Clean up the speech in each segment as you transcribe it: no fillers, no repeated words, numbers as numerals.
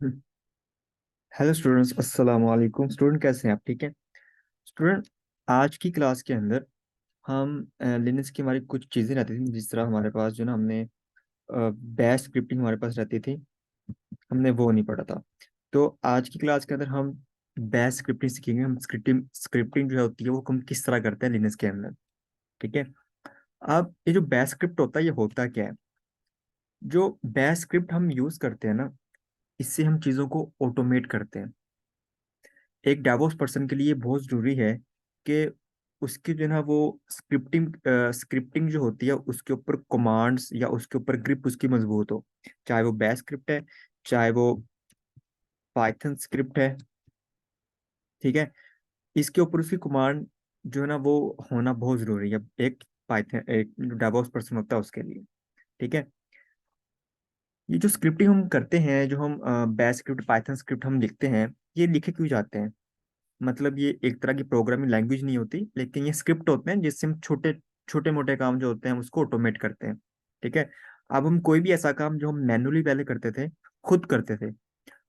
Hello students, अस्सलाम वालेकुम। Student कैसे हैं आप? ठीक है स्टूडेंट। आज की क्लास के अंदर हम लिनक्स की हमारी कुछ चीज़ें रहती थी, जिस तरह हमारे पास जो ना हमने बैश स्क्रिप्टिंग हमारे पास रहती थी, हमने वो नहीं पढ़ा था। तो आज की क्लास के अंदर हम बैश स्क्रिप्टिंग सीखेंगे। हम स्क्रिप्टिंग स्क्रिप्टिंग जो होती है वो हम किस तरह करते हैं लिनक्स के अंदर। ठीक है। अब ये जो बैश स्क्रिप्ट होता है ये होता क्या है? जो बैश स्क्रिप्ट हम यूज़ करते हैं ना, इससे हम चीज़ों को ऑटोमेट करते हैं। एक डेवॉप्स पर्सन के लिए बहुत जरूरी है कि उसकी जो है ना वो स्क्रिप्टिंग जो होती है उसके ऊपर कमांड्स या उसके ऊपर ग्रिप उसकी मजबूत हो। चाहे वो बैश स्क्रिप्ट है, चाहे वो पाइथन स्क्रिप्ट है। ठीक है। इसके ऊपर उसकी कमांड जो है ना वो होना बहुत जरूरी है एक पाइथन एक जो डेवॉप्स पर्सन होता है उसके लिए। ठीक है। ये जो स्क्रिप्टिंग हम करते हैं, जो हम बैश स्क्रिप्ट पाइथन स्क्रिप्ट हम लिखते हैं, ये लिखे क्यों जाते हैं? मतलब ये एक तरह की प्रोग्रामिंग लैंग्वेज नहीं होती, लेकिन ये स्क्रिप्ट होते हैं जिससे हम छोटे छोटे मोटे काम जो होते हैं हम उसको ऑटोमेट करते हैं। ठीक है। अब हम कोई भी ऐसा काम जो हम मैनुअली पहले करते थे, खुद करते थे,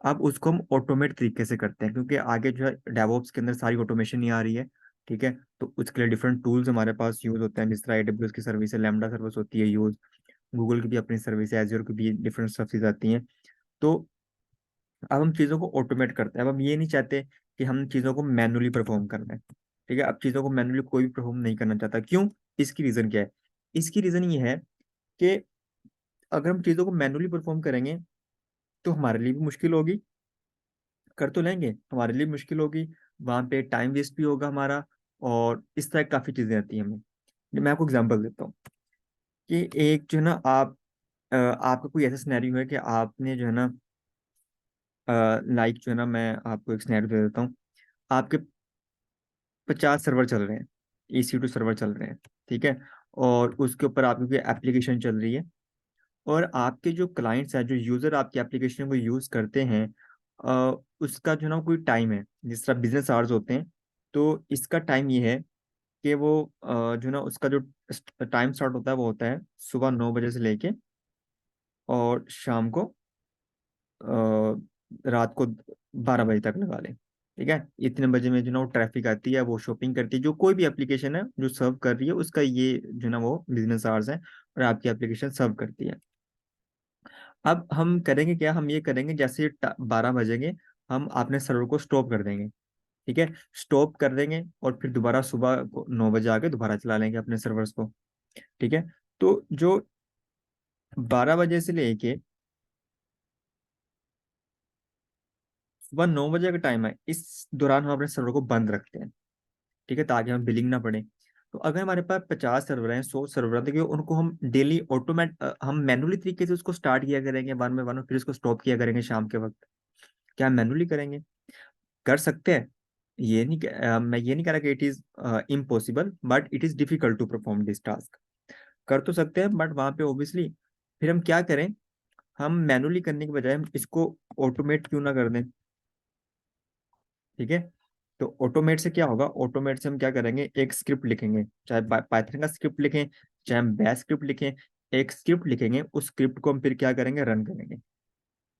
अब उसको हम ऑटोमेट तरीके से करते हैं, क्योंकि आगे जो है डेवऑप्स के अंदर सारी ऑटोमेशन नहीं आ रही है। ठीक है। तो उसके लिए डिफरेंट टूल्स हमारे पास यूज होते हैं, जिस तरह AWS की सर्विस है, लैम्बडा सर्विस होती है यूज, गूगल की भी अपनी सर्विस है, एजूर की भी डिफरेंट सर्विस आती हैं। तो अब हम चीज़ों को ऑटोमेट करते हैं। अब हम ये नहीं चाहते कि हम चीज़ों को मैनुअली परफॉर्म करना है। ठीक है। अब चीज़ों को मैनुअली कोई भी परफॉर्म नहीं करना चाहता। क्यों? इसकी रीज़न क्या है? इसकी रीज़न ये है कि अगर हम चीज़ों को मैनुअली परफॉर्म करेंगे तो हमारे लिए भी मुश्किल होगी। कर तो लेंगे, हमारे लिए मुश्किल होगी, वहाँ पे टाइम वेस्ट भी होगा हमारा, और इस तरह काफ़ी चीज़ें आती हैं हमें। मैं आपको एग्जांपल देता हूँ कि एक जो है ना आपका कोई ऐसा सिनेरियो है कि आपने जो है ना लाइक जो है ना, मैं आपको एक सिनेरियो दे देता हूँ। आपके 50 सर्वर चल रहे हैं, EC2 सर्वर चल रहे हैं। ठीक है। और उसके ऊपर आपकी एप्लीकेशन चल रही है, और आपके जो क्लाइंट्स हैं, जो यूजर आपकी एप्लीकेशन को यूज करते हैं, उसका जो ना कोई टाइम है, जिस तरह बिजनेस आवर्स होते हैं। तो इसका टाइम ये है कि वो जो ना उसका जो टाइम स्टार्ट होता है वो होता है सुबह 9 बजे से लेके और शाम को रात को 12 बजे तक लगा लें। ठीक है। इतने बजे में जो ना वो ट्रैफिक आती है, वो शॉपिंग करती है, जो कोई भी एप्लीकेशन है जो सर्व कर रही है उसका ये जो ना वो बिजनेस आवर्स है, और आपकी एप्लीकेशन सर्व करती है। अब हम करेंगे क्या? हम ये करेंगे जैसे 12 बजेंगे, हम अपने सर्वर को स्टॉप कर देंगे। ठीक है। स्टॉप कर देंगे और फिर दोबारा सुबह को 9 बजे आके दोबारा चला लेंगे अपने सर्वर्स को। ठीक है। तो जो 12 बजे से लेके सुबह 9 बजे का टाइम है, इस दौरान हम अपने सर्वर को बंद रखते हैं। ठीक है, ताकि हमें बिलिंग ना पड़े। तो अगर हमारे पास 50 सर्वर हैं, 100 सर्वर हैं, देखिए उनको हम डेली हम मैनुअली तरीके से उसको स्टार्ट किया करेंगे वन बाय वन, फिर उसको स्टॉप किया करेंगे शाम के वक्त। क्या हम मैनुअली करेंगे? कर सकते हैं। मैं ये नहीं कह रहा कि it is impossible, but it is difficult to perform this task. कर तो सकते हैं, बट वहां पे ऑब्वियसली फिर हम क्या करें? हम मैनुअली करने के बजाय हम इसको ऑटोमेट क्यों ना कर दें? ठीक है। तो ऑटोमेट से क्या होगा? ऑटोमेट से हम क्या करेंगे? एक स्क्रिप्ट लिखेंगे, चाहे पाइथन का स्क्रिप्ट लिखें, चाहे हम बैश स्क्रिप्ट लिखें। एक स्क्रिप्ट लिखेंगे, उस स्क्रिप्ट को हम फिर क्या करेंगे? रन करेंगे।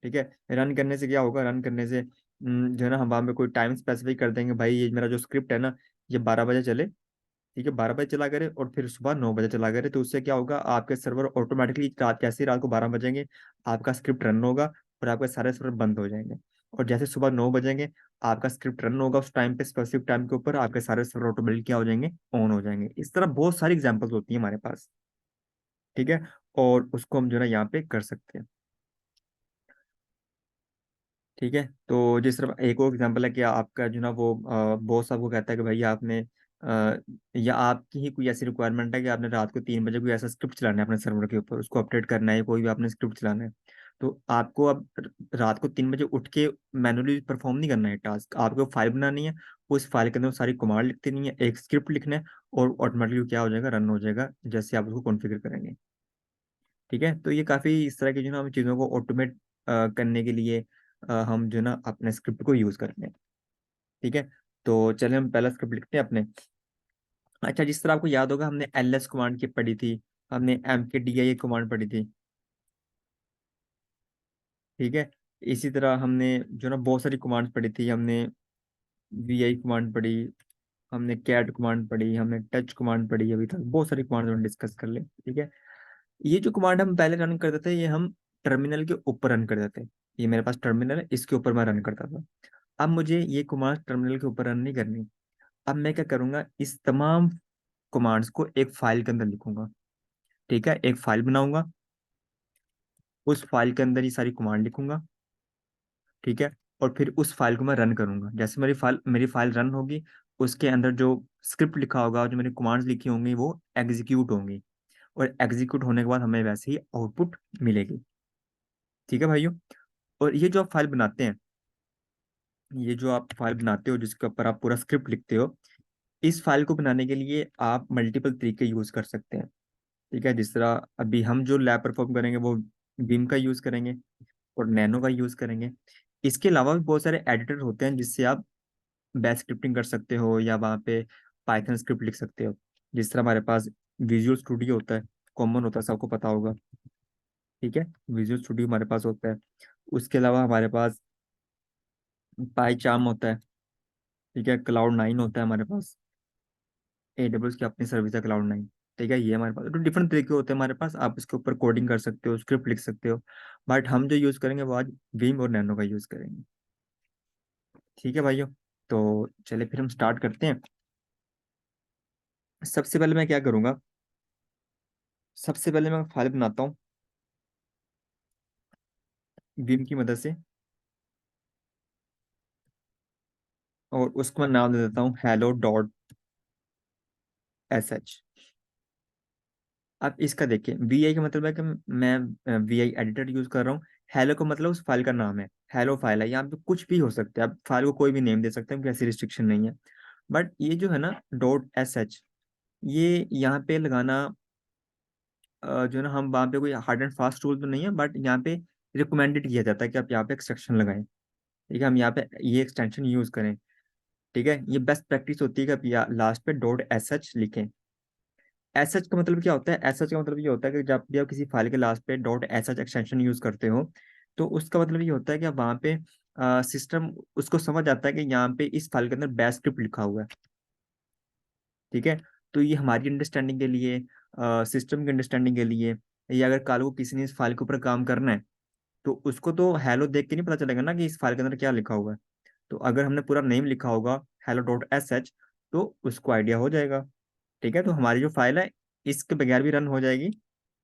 ठीक है। रन करने से क्या होगा? रन करने से जो है ना, हम वहाँ पे कोई टाइम स्पेसिफिक कर देंगे, भाई ये मेरा जो स्क्रिप्ट है ना, ये 12 बजे चले। ठीक है, 12 बजे चला करे और फिर सुबह 9 बजे चला करे। तो उससे क्या होगा? आपके सर्वर ऑटोमेटिकली रात, जैसे ही रात को 12 बजेंगे, आपका स्क्रिप्ट रन होगा और आपके सारे सर्वर बंद हो जाएंगे। और जैसे सुबह 9 बजेंगे, आपका स्क्रिप्ट रन होगा उस टाइम पे, स्पेसिफिक टाइम के ऊपर आपके सारे सर्वर ऑटोमेटिक क्या हो जाएंगे? ऑन हो जाएंगे। इस तरह बहुत सारी एग्जाम्पल्स होती है हमारे पास। ठीक है। और उसको हम जो है ना यहाँ पे कर सकते हैं। ठीक है। तो जिस तरह एक और एग्जांपल है कि आपका जो ना वो बॉस आपको कहता है कि भाई आपने या आपकी ही कोई ऐसी रिक्वायरमेंट है कि आपने रात को 3 बजे कोई ऐसा स्क्रिप्ट चलाना है अपने सर्वर के ऊपर, उसको अपडेट करना है, कोई भी आपने स्क्रिप्ट चलाना है। तो आपको अब रात को 3 बजे उठ के मैनुअली परफॉर्म नहीं करना है टास्क, आपको फाइल बनानी है। उस फाइल के अंदर सारी कमांड लिखती नहीं है, एक स्क्रिप्ट लिखना है, और ऑटोमेटिकली क्या हो जाएगा? रन हो जाएगा, जैसे आप उसको कॉन्फ़िगर करेंगे। ठीक है। तो ये काफ़ी इस तरह की जो ना हम चीज़ों को ऑटोमेट करने के लिए हम जो ना अपने स्क्रिप्ट को यूज़ करते हैं। ठीक है। तो चलिए हम पहला स्क्रिप्ट लिखते हैं अपने। अच्छा, जिस तरह आपको याद होगा हमने LS कमांड की पढ़ी थी, हमने MKDI कमांड पढ़ी थी। ठीक है। इसी तरह हमने जो ना बहुत सारी कमांड्स पढ़ी थी। हमने वी कमांड पढ़ी, हमने कैट कमांड पढ़ी, हमने टच कमांड पढ़ी। अभी तक बहुत सारी कमांड हमने डिस्कस कर ली, ठीक है। ये जो कमांड हम पहले रन करते थे, ये हम टर्मिनल के ऊपर रन करते थे। ये मेरे पास टर्मिनल है, इसके ऊपर मैं रन करता था। अब मुझे ये कमांड टर्मिनल के ऊपर रन नहीं करनी। अब मैं क्या करूंगा, इस तमाम कमांड्स को एक फाइल के अंदर लिखूंगा, ठीक है। एक फाइल बनाऊंगा, उस फाइल के अंदर ये सारी कमांड लिखूंगा, ठीक है। और फिर उस फाइल को मैं रन करूंगा। जैसे मेरी फाइल रन होगी, उसके अंदर जो स्क्रिप्ट लिखा होगा, जो मेरी कमांड्स लिखी होंगी, वो एग्जीक्यूट होंगी। और एग्जीक्यूट होने के बाद हमें वैसे ही आउटपुट मिलेगी, ठीक है भाइयों। और ये जो आप फाइल बनाते हैं, ये जो आप फाइल बनाते हो जिसके ऊपर आप पूरा स्क्रिप्ट लिखते हो, इस फाइल को बनाने के लिए आप मल्टीपल तरीके यूज कर सकते हैं, ठीक है। जिस तरह अभी हम जो लैब परफॉर्म करेंगे वो विम का यूज करेंगे और नैनो का यूज करेंगे। इसके अलावा भी बहुत सारे एडिटर होते हैं जिससे आप बैच स्क्रिप्टिंग कर सकते हो, या वहाँ पे पाइथन स्क्रिप्ट लिख सकते हो। जिस तरह हमारे पास विजुअल स्टूडियो होता है, कॉमन होता है, सबको पता होगा, ठीक है। विजुअल स्टूडियो हमारे पास होता है। उसके अलावा हमारे पास पाईचार्म होता है, ठीक है। क्लाउड नाइन होता है हमारे पास, AWS की अपनी सर्विस है क्लाउड नाइन, ठीक है। ये हमारे पास तो डिफरेंट तरीके होते हैं हमारे पास। आप इसके ऊपर कोडिंग कर सकते हो, स्क्रिप्ट लिख सकते हो। बट हम जो यूज़ करेंगे वो आज विम और नैनो का यूज़ करेंगे, ठीक है भाइयों। तो चलिए फिर हम स्टार्ट करते हैं। सबसे पहले मैं क्या करूँगा, सबसे पहले मैं फाइल बनाता हूँ विम की मदद से, और उसको मैं नाम दे देता हूँ hello.sh। अब इसका देखिए, VI का मतलब है कि मैं VI एडिटर यूज कर रहा हूँ। हेलो का मतलब उस फाइल का नाम है, हेलो फाइल है। यहाँ पे कुछ भी हो सकता है, आप फाइल को कोई भी नेम दे सकते हैं, कोई ऐसी रिस्ट्रिक्शन नहीं है। बट ये जो है ना .sh, ये यहाँ पे लगाना जो है ना, हम वहाँ पे कोई हार्ड एंड फास्ट रूल तो नहीं है, बट यहाँ पे रिकमेंडेड किया जाता है कि आप यहाँ पे एक्सटेंशन लगाएं, ठीक है। हम यहाँ पे ये एक्सटेंशन यूज करें, ठीक है। ये बेस्ट प्रैक्टिस होती है कि आप यहाँ लास्ट पे .sh लिखें। एस एच का मतलब क्या होता है, एस एच का मतलब ये होता है कि जब भी आप किसी फाइल के लास्ट पे .sh एक्सटेंशन यूज करते हो, तो उसका मतलब ये होता है कि आप वहाँ पे सिस्टम उसको समझ आता है कि यहाँ पे इस फाइल के अंदर बैश स्क्रिप्ट लिखा हुआ है, ठीक है। तो ये हमारी अंडरस्टैंडिंग के लिए, सिस्टम की अंडरस्टैंडिंग के लिए, या अगर कल को किसी ने इस फाइल के ऊपर काम करना है, तो उसको तो हेलो देख के नहीं पता चलेगा ना कि इस फाइल के अंदर क्या लिखा हुआ है। तो अगर हमने पूरा नेम लिखा होगा hello.sh, तो उसको आइडिया हो जाएगा, ठीक है। तो हमारी जो फाइल है इसके बगैर भी रन हो जाएगी।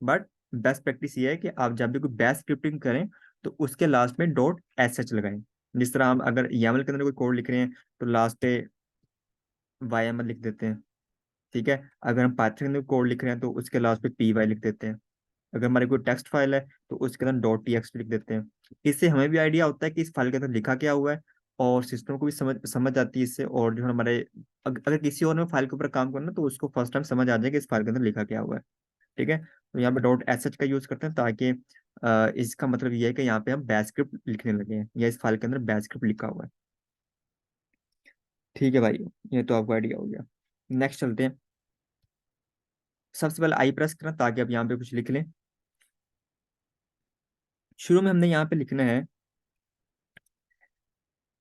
बट बेस्ट प्रैक्टिस ये है कि आप जब भी कोई बैश स्क्रिप्टिंग करें, तो उसके लास्ट में .sh लगाएं। जिस तरह हम अगर YAML के अंदर कोई कोड लिख रहे हैं, तो लास्ट पे YAML लिख देते हैं, ठीक है। अगर हम पाइथन के अंदर कोड लिख रहे हैं, तो उसके लास्ट पे py लिख देते हैं। अगर हमारी कोई टेक्स्ट फाइल है, तो उसके अंदर .txt लिख देते हैं। इससे हमें भी आइडिया होता है कि इस फाइल के अंदर लिखा क्या हुआ है, और सिस्टम को भी समझ समझ आती है इससे। और जो हमारे अगर किसी और ने फाइल के ऊपर काम करना, तो उसको फर्स्ट टाइम समझ आ जाएगा कि इस फाइल के अंदर लिखा क्या हुआ है, ठीक है। तो यहाँ पे .sh का यूज करते हैं, ताकि इसका मतलब ये है कि यहाँ पे हम बैश स्क्रिप्ट लिखने लगे हैं, या इस फाइल के अंदर बैश स्क्रिप्ट लिखा हुआ है, ठीक है भाई। ये तो आपको आइडिया हो गया। नेक्स्ट चलते हैं। सबसे पहले आई प्रेस करना, ताकि आप यहाँ पे कुछ लिख लें। शुरू में हमने यहाँ पे लिखना है,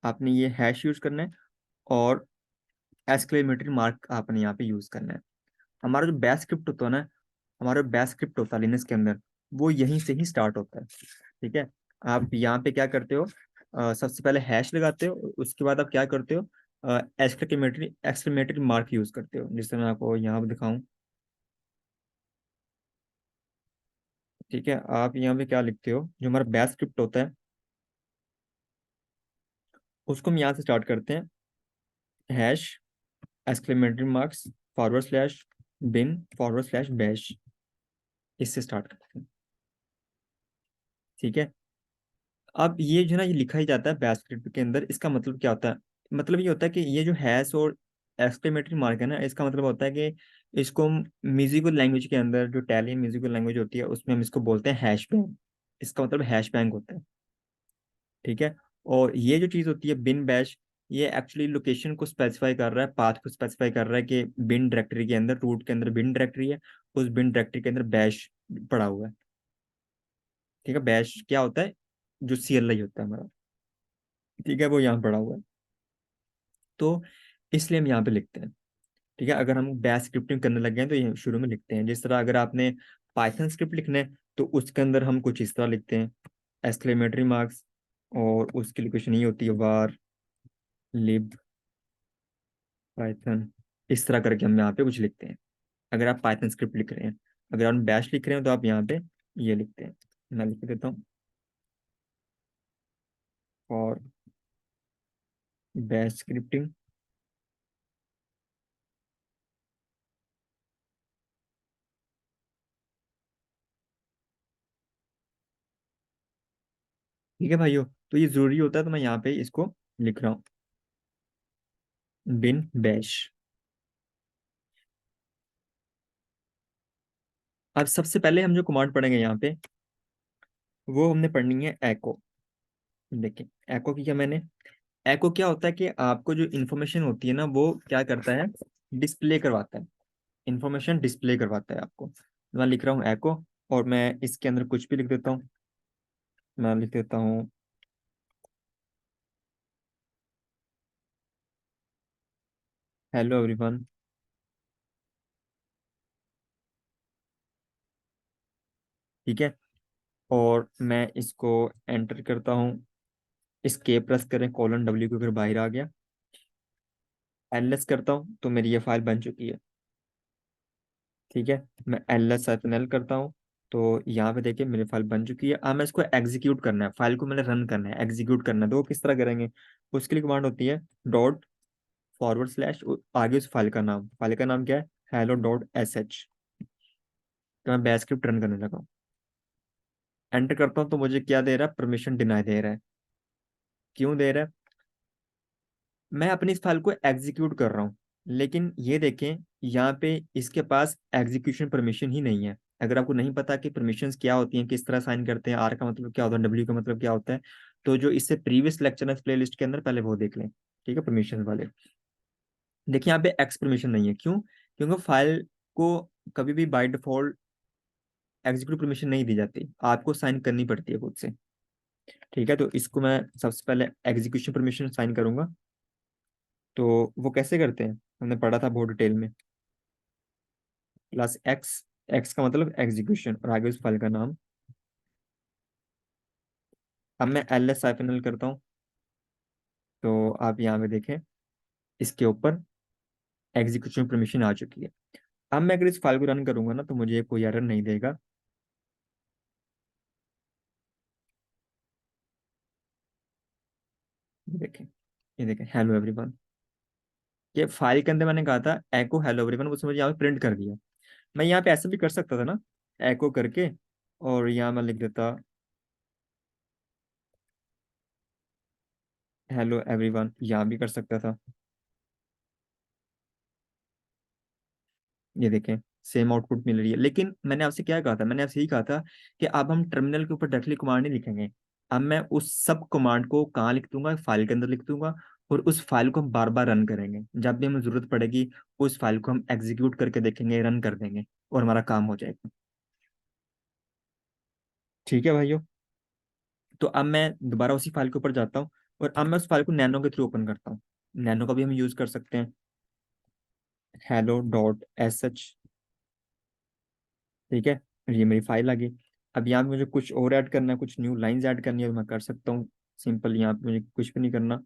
आपने ये हैश यूज करना है, और एक्सक्लेमेटरी मार्क आपने यहाँ पे यूज करना है। हमारा जो बैश स्क्रिप्ट होता है ना, हमारा बैश स्क्रिप्ट होता है लिनक्स के अंदर, वो यहीं से ही स्टार्ट होता है, ठीक है। आप यहाँ पे क्या करते हो, सबसे पहले हैश लगाते हो, उसके बाद आप क्या करते हो, एक्सक्लेमेटरी एक्सक्लेमेटरी मार्क यूज करते हो, जिससे मैं आपको यहाँ पे दिखाऊं, ठीक है। आप यहाँ पे क्या लिखते हो, जो हमारा बैश स्क्रिप्ट होता है, उसको हम यहाँ से स्टार्ट करते हैं। Hash exclamatory marks forward slash bin forward slash bash, इससे स्टार्ट करते हैं, ठीक है। अब ये जो है ना, ये लिखा ही जाता है बैश स्क्रिप्ट के अंदर। इसका मतलब क्या होता है, मतलब ये होता है कि ये जो हैश और एक्सक्लेमेटरी मार्क है ना, इसका मतलब होता है कि इसको म्यूजिकल लैंग्वेज के अंदर, जो टैलियन म्यूजिकल लैंग्वेज होती है, उसमें हम इसको बोलते हैं हैश बैंग। इसका मतलब हैश बैंग होता है, ठीक है। और ये जो चीज़ होती है बिन बैश, ये एक्चुअली लोकेशन को स्पेसिफाई कर रहा है, पाथ को स्पेसिफाई कर रहा है कि बिन डायरेक्टरी के अंदर, रूट के अंदर बिन डायरेक्टरी है, उस बिन डायरेक्टरी के अंदर बैश पड़ा हुआ है, ठीक है। बैश क्या होता है, जो CLI होता है हमारा, ठीक है, वो यहाँ पड़ा हुआ है। तो इसलिए हम यहाँ पे लिखते हैं। ठीक है, अगर हम बैश स्क्रिप्टिंग करने लग गए हैं तो ये शुरू में लिखते हैं। जिस तरह अगर आपने पाइथन स्क्रिप्ट लिखना है तो उसके अंदर हम कुछ इस तरह लिखते हैं, एक्सक्लेमेटरी मार्क्स, और उसकी लोकेशन ये होती है वार लिब पाइथन। इस तरह करके हम यहाँ पे कुछ लिखते हैं अगर आप पाइथन स्क्रिप्ट लिख रहे हैं। अगर आप बैश लिख रहे हैं तो आप यहाँ पे ये लिखते हैं। मैं लिख देता हूँ, और बैश स्क्रिप्टिंग। ठीक है भाइयों, तो ये जरूरी होता है, तो मैं यहाँ पे इसको लिख रहा हूँ, बिन बैश। अब सबसे पहले हम जो कमांड पढ़ेंगे यहाँ पे, वो हमने पढ़नी है एको। देखिए, एको की क्या मैंने, एको क्या होता है कि आपको जो इन्फॉर्मेशन होती है ना, वो क्या करता है, डिस्प्ले करवाता है। इन्फॉर्मेशन डिस्प्ले करवाता है आपको। मैं लिख रहा हूँ एको, और मैं इसके अंदर कुछ भी लिख देता हूँ। मैं लिख देता हूँ हेलो एवरीवन। ठीक है, और मैं इसको एंटर करता हूँ। escape प्रेस करें, कोलन डब्ल्यू को, अगर बाहर आ गया। ls करता हूँ तो मेरी ये फाइल बन चुकी है। ठीक है, मैं ls करता हूँ, तो यहाँ पे देखिए मेरी फाइल बन चुकी है। अब मैं इसको एग्जीक्यूट करना है, फाइल को मैंने रन करना है, एग्जीक्यूट करना है। तो वो किस तरह करेंगे, उसके लिए कमांड होती है डॉट फॉरवर्ड स्लैश, आगे उस फाइल का नाम क्या है, hello.sh। तो मैं बैश स्क्रिप्ट रन करने लगा हूँ। एंटर करता हूँ तो मुझे क्या दे रहा है, परमिशन डिनाई दे रहा है। क्यों दे रहा है, मैं अपनी इस फाइल को एग्जीक्यूट कर रहा हूँ, लेकिन ये देखें यहाँ पे इसके पास एग्जीक्यूशन परमिशन ही नहीं है। अगर आपको नहीं पता कि परमिशंस क्या होती हैं, किस तरह साइन करते हैं, आर का मतलब क्या होता है, डब्ल्यू का मतलब क्या होता है, तो जो इससे प्रीवियस लेक्चर है प्ले लिस्ट के अंदर, पहले वो देख लें। ठीक है, परमिशन वाले। देखिए यहाँ पे एक्स परमिशन नहीं है, क्यों, क्योंकि फाइल को कभी भी बाय डिफॉल्ट एग्जीक्यूट परमिशन नहीं दी जाती, आपको साइन करनी पड़ती है खुद से। ठीक है, तो इसको मैं सबसे पहले एग्जीक्यूशन परमिशन साइन करूंगा। तो वो कैसे करते हैं, हमने पढ़ा था बहुत डिटेल में। प्लस एक्स, एक्स का मतलब एग्जीक्यूशन, और आगे उस फाइल का नाम। अब मैं ls साइफिनल करता हूँ, तो आप यहाँ पे देखें इसके ऊपर एग्जीक्यूशन परमिशन आ चुकी है। अब मैं अगर इस फाइल को रन करूंगा ना, तो मुझे कोई एरर नहीं देगा। ये देखें, ये देखें हेलो एवरीवन। ये फाइल के अंदर मैंने कहा था एको हेलो एवरीवन, उसने मुझे यहाँ पे प्रिंट कर दिया। मैं यहाँ पे ऐसे भी कर सकता था ना, एको करके, और यहाँ मैं लिख देता हेलो एवरीवन, यहाँ भी कर सकता था। ये देखें, सेम आउटपुट मिल रही है। लेकिन मैंने आपसे क्या कहा था, मैंने आपसे यही कहा था कि अब हम टर्मिनल के ऊपर डायरेक्टली कमांड नहीं लिखेंगे। अब मैं उस सब कमांड को कहाँ लिख दूंगा, फाइल के अंदर लिख दूंगा, और उस फाइल को हम बार बार रन करेंगे। जब भी हमें जरूरत पड़ेगी, उस फाइल को हम एग्जीक्यूट करके देखेंगे, रन कर देंगे, और हमारा काम हो जाएगा। ठीक है भाइयों, तो अब मैं दोबारा उसी फाइल के ऊपर जाता हूँ, और अब मैं उस फाइल को नैनो के थ्रू ओपन करता हूँ। नैनो का भी हम यूज कर सकते हैं, hello.sh। ठीक है, ये मेरी फाइल आ गई। अब यहाँ पे मुझे कुछ और ऐड करना है, कुछ न्यू लाइंस ऐड करनी है, तो मैं कर सकता हूँ। सिंपल, यहाँ पे मुझे कुछ भी नहीं करना।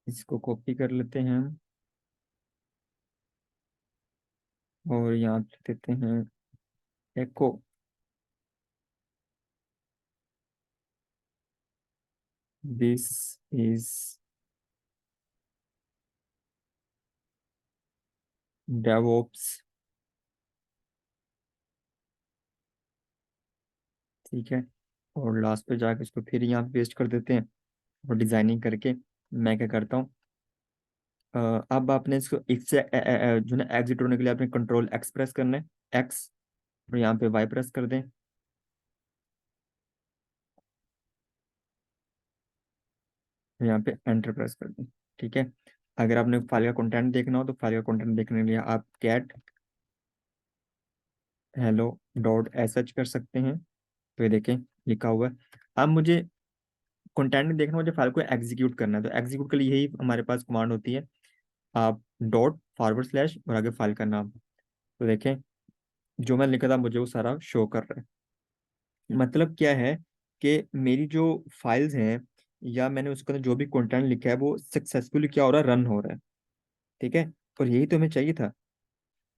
इसको कॉपी कर लेते हैं हम, और यहाँ पे लिख देते हैं एको। This is DevOps. ठीक है, और लास्ट पे जाके इसको फिर यहाँ पे पेस्ट कर देते हैं, और डिजाइनिंग करके मैं क्या करता हूँ, अब आपने इसको इससे जो ना एग्जिट होने के लिए आपने कंट्रोल एक्स प्रेस करना है, एक्स। और यहाँ पे वाई प्रेस कर दें, और यहाँ पे एंटर प्रेस कर दें। ठीक है। अगर आपने फाइल का कंटेंट देखना हो तो फाइल का कंटेंट देखने के लिए आप cat hello dot S H कर सकते हैं। तो ये देखें लिखा हुआ है। अब मुझे कंटेंट नहीं देखना, मुझे फाइल को एग्जीक्यूट करना है, तो एग्जीक्यूट के लिए यही हमारे पास कमांड होती है। आप डॉट फॉरवर्ड स्लैश और आगे फाइल का नाम। तो देखें जो मैं लिखा था मुझे वो सारा शो कर रहा है। मतलब क्या है कि मेरी जो फाइल्स हैं या मैंने उसके अंदर जो भी कंटेंट लिखा है वो सक्सेसफुली क्या हो रहा है, रन हो रहा है। ठीक है। और यही तो हमें चाहिए था,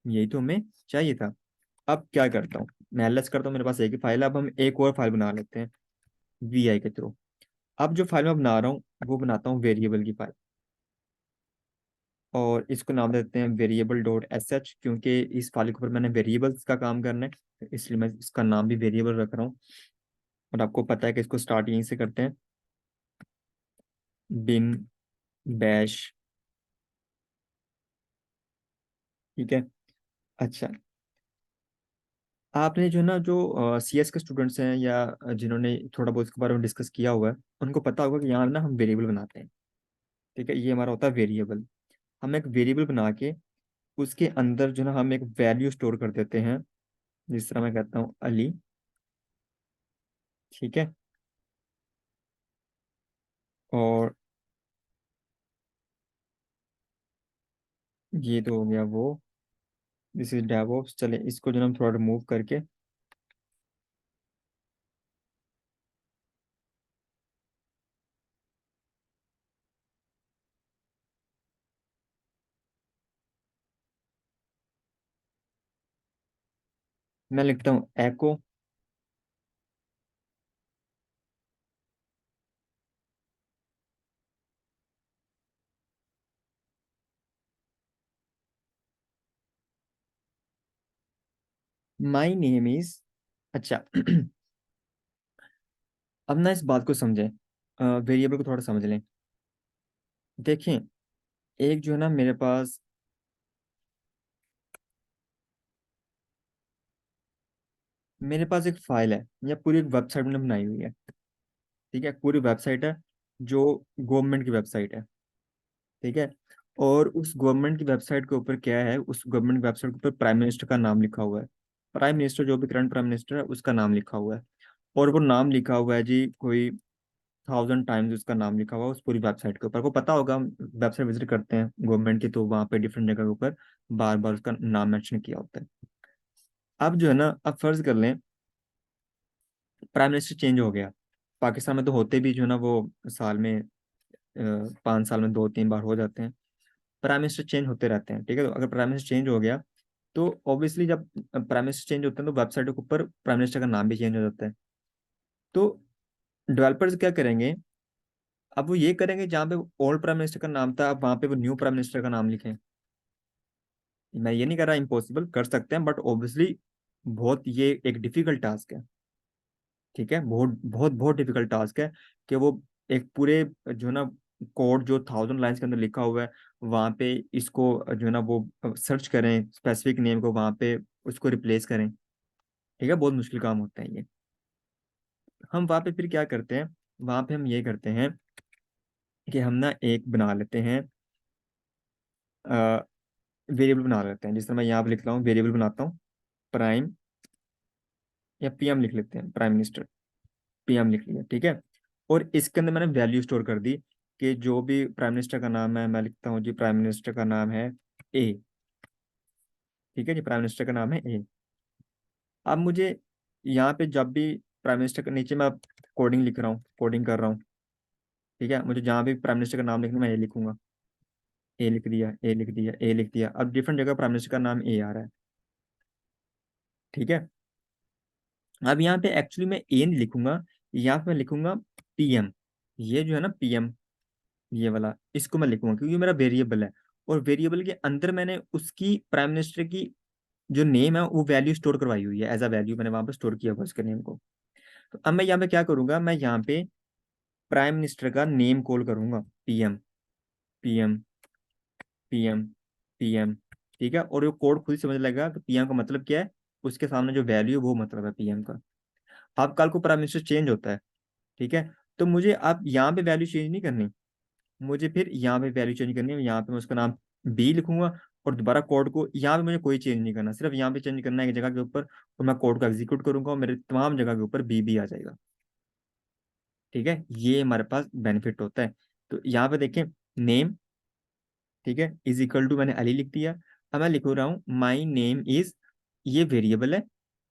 यही तो हमें चाहिए था। अब क्या करता हूँ, मैं एलएस करता हूँ, मेरे पास एक ही फाइल है। अब हम एक और फाइल बना लेते हैं वी आई के थ्रू। अब जो फाइल मैं बना रहा हूँ वो बनाता हूँ वेरिएबल की फाइल, और इसको नाम देते हैं वेरिएबल डॉट एस एच, क्योंकि इस फाइल के ऊपर मैंने वेरिएबल्स का काम करना है, तो इसलिए मैं इसका नाम भी वेरिएबल रख रहा हूँ। और आपको पता है कि इसको स्टार्ट यहीं से करते हैं, बिन बैश। ठीक है। अच्छा, आपने जो ना जो सी एस के स्टूडेंट्स हैं या जिन्होंने थोड़ा बहुत इसके बारे में डिस्कस किया हुआ है, उनको पता होगा कि यहाँ ना हम वेरिएबल बनाते हैं। ठीक है, ये हमारा होता है वेरिएबल। हम एक वेरिएबल बना के उसके अंदर जो ना हम एक वैल्यू स्टोर कर देते हैं, जिस तरह मैं कहता हूँ अली। ठीक है। और ये तो हो गया वो, दिस इज डेवऑप्स। चले इसको जो ना हम थोड़ा रिमूव करके मैं लिखता हूँ एको माई नेम इज। अच्छा अब ना इस बात को समझें, वेरिएबल को थोड़ा समझ लें। देखें, एक जो है ना मेरे पास एक फाइल है या पूरी एक वेबसाइट मैंने बनाई हुई है। ठीक है, पूरी वेबसाइट है जो गवर्नमेंट की वेबसाइट है। ठीक है। और उस गवर्नमेंट की वेबसाइट के ऊपर क्या है, उस गवर्नमेंट वेबसाइट के ऊपर प्राइम मिनिस्टर का नाम लिखा हुआ है। प्राइम मिनिस्टर जो भी करंट प्राइम मिनिस्टर है उसका नाम लिखा हुआ है। और वो नाम लिखा हुआ है जी कोई 1000 टाइम्स उसका नाम लिखा हुआ है उस पूरी वेबसाइट के ऊपर। को पता होगा, हम वेबसाइट विजिट करते हैं गवर्नमेंट की, तो वहाँ पे डिफरेंट जगह के ऊपर बार बार उसका नाम मेंशन किया होता है। अब जो है ना, अब फर्ज कर लें प्राइम मिनिस्टर चेंज हो गया। पाकिस्तान में तो होते भी जो है ना वो साल में 5 साल में 2-3 बार हो जाते हैं। प्राइम मिनिस्टर चेंज होते रहते हैं। ठीक है, तो अगर प्राइम मिनिस्टर चेंज हो गया तो ऑब्वियसली जब प्राइम मिनिस्टर चेंज होते हैं तो वेबसाइट के ऊपर प्राइम मिनिस्टर का नाम भी चेंज हो जाता है। तो डेवलपर्स क्या करेंगे, अब वो ये करेंगे जहाँ पे ओल्ड प्राइम मिनिस्टर का नाम था अब वहाँ पे वो न्यू प्राइम मिनिस्टर का नाम लिखें। मैं ये नहीं कर रहा इम्पॉसिबल, कर सकते हैं, बट ऑब्वियसली बहुत ये एक डिफिकल्ट टास्क है। ठीक है, बहुत बहुत बहुत डिफिकल्ट टास्क है कि वो एक पूरे जो है ना कोड जो 1000 लाइन्स के अंदर लिखा हुआ है वहाँ पे इसको जो है ना वो सर्च करें स्पेसिफिक नेम को, वहाँ पे उसको रिप्लेस करें। ठीक है, बहुत मुश्किल काम होता है ये। हम वहाँ पे फिर क्या करते हैं, वहाँ पे हम ये करते हैं कि हम ना एक बना लेते हैं वेरिएबल बना लेते हैं। जिस तरह मैं यहाँ पे लिखता हूँ वेरिएबल बनाता हूँ प्राइम, या पीएम लिख लेते हैं, प्राइम मिनिस्टर पीएम लिख लिया। ठीक है। और इसके अंदर मैंने वैल्यू स्टोर कर दी कि जो भी प्राइम मिनिस्टर का नाम है मैं लिखता हूँ जी प्राइम मिनिस्टर का नाम है ए। ठीक है जी, प्राइम मिनिस्टर का नाम है ए। अब मुझे यहाँ पे जब भी प्राइम मिनिस्टर के नीचे मैं कोडिंग लिख रहा हूँ, कोडिंग कर रहा हूँ। ठीक है, मुझे जहाँ भी प्राइम मिनिस्टर का नाम लिखना मैं ए लिखूंगा। ए लिख दिया, ए लिख दिया, ए लिख दिया। अब डिफरेंट जगह प्राइम मिनिस्टर का नाम ए आ रहा है। ठीक है। अब यहाँ पे एक्चुअली मैं ए नहीं लिखूंगा, यहाँ पे मैं लिखूंगा पीएम। ये जो है ना पीएम, ये वाला इसको मैं लिखूंगा क्योंकि मेरा वेरिएबल है। और वेरिएबल के अंदर मैंने उसकी प्राइम मिनिस्टर की जो नेम है वो वैल्यू स्टोर करवाई हुई है, एज अ वैल्यू मैंने वहां पर स्टोर किया हुआ उसके नेम को। तो अब मैं यहाँ पे क्या करूंगा, मैं यहाँ पे प्राइम मिनिस्टर का नेम कॉल करूंगा पीएम, पीएम, पीएम, पीएम। ठीक है, और ये कोड खुद ही समझ लेगा कि पीएम का मतलब क्या है, उसके सामने जो वैल्यू है वो मतलब है पीएम का। अब कल को प्राइम मिनिस्टर चेंज होता है, ठीक है, तो मुझे अब यहाँ पे वैल्यू चेंज नहीं करनी, मुझे फिर यहाँ पे वैल्यू चेंज करनी है। यहाँ पे मैं उसका नाम बी लिखूंगा, और दोबारा कोड को यहाँ पे मुझे कोई चेंज नहीं करना, सिर्फ यहाँ पे चेंज करना है एक जगह के ऊपर, और मैं कोड को एग्जीक्यूट करूंगा और मेरे तमाम जगह के ऊपर बी आ जाएगा। ठीक है, ये हमारे पास बेनिफिट होता है। तो यहाँ पे देखें, नेम, ठीक है, इज इक्वल टू, मैंने अली लिख दिया। अब मैं लिख रहा हूँ माई नेम इज, ये वेरिएबल है,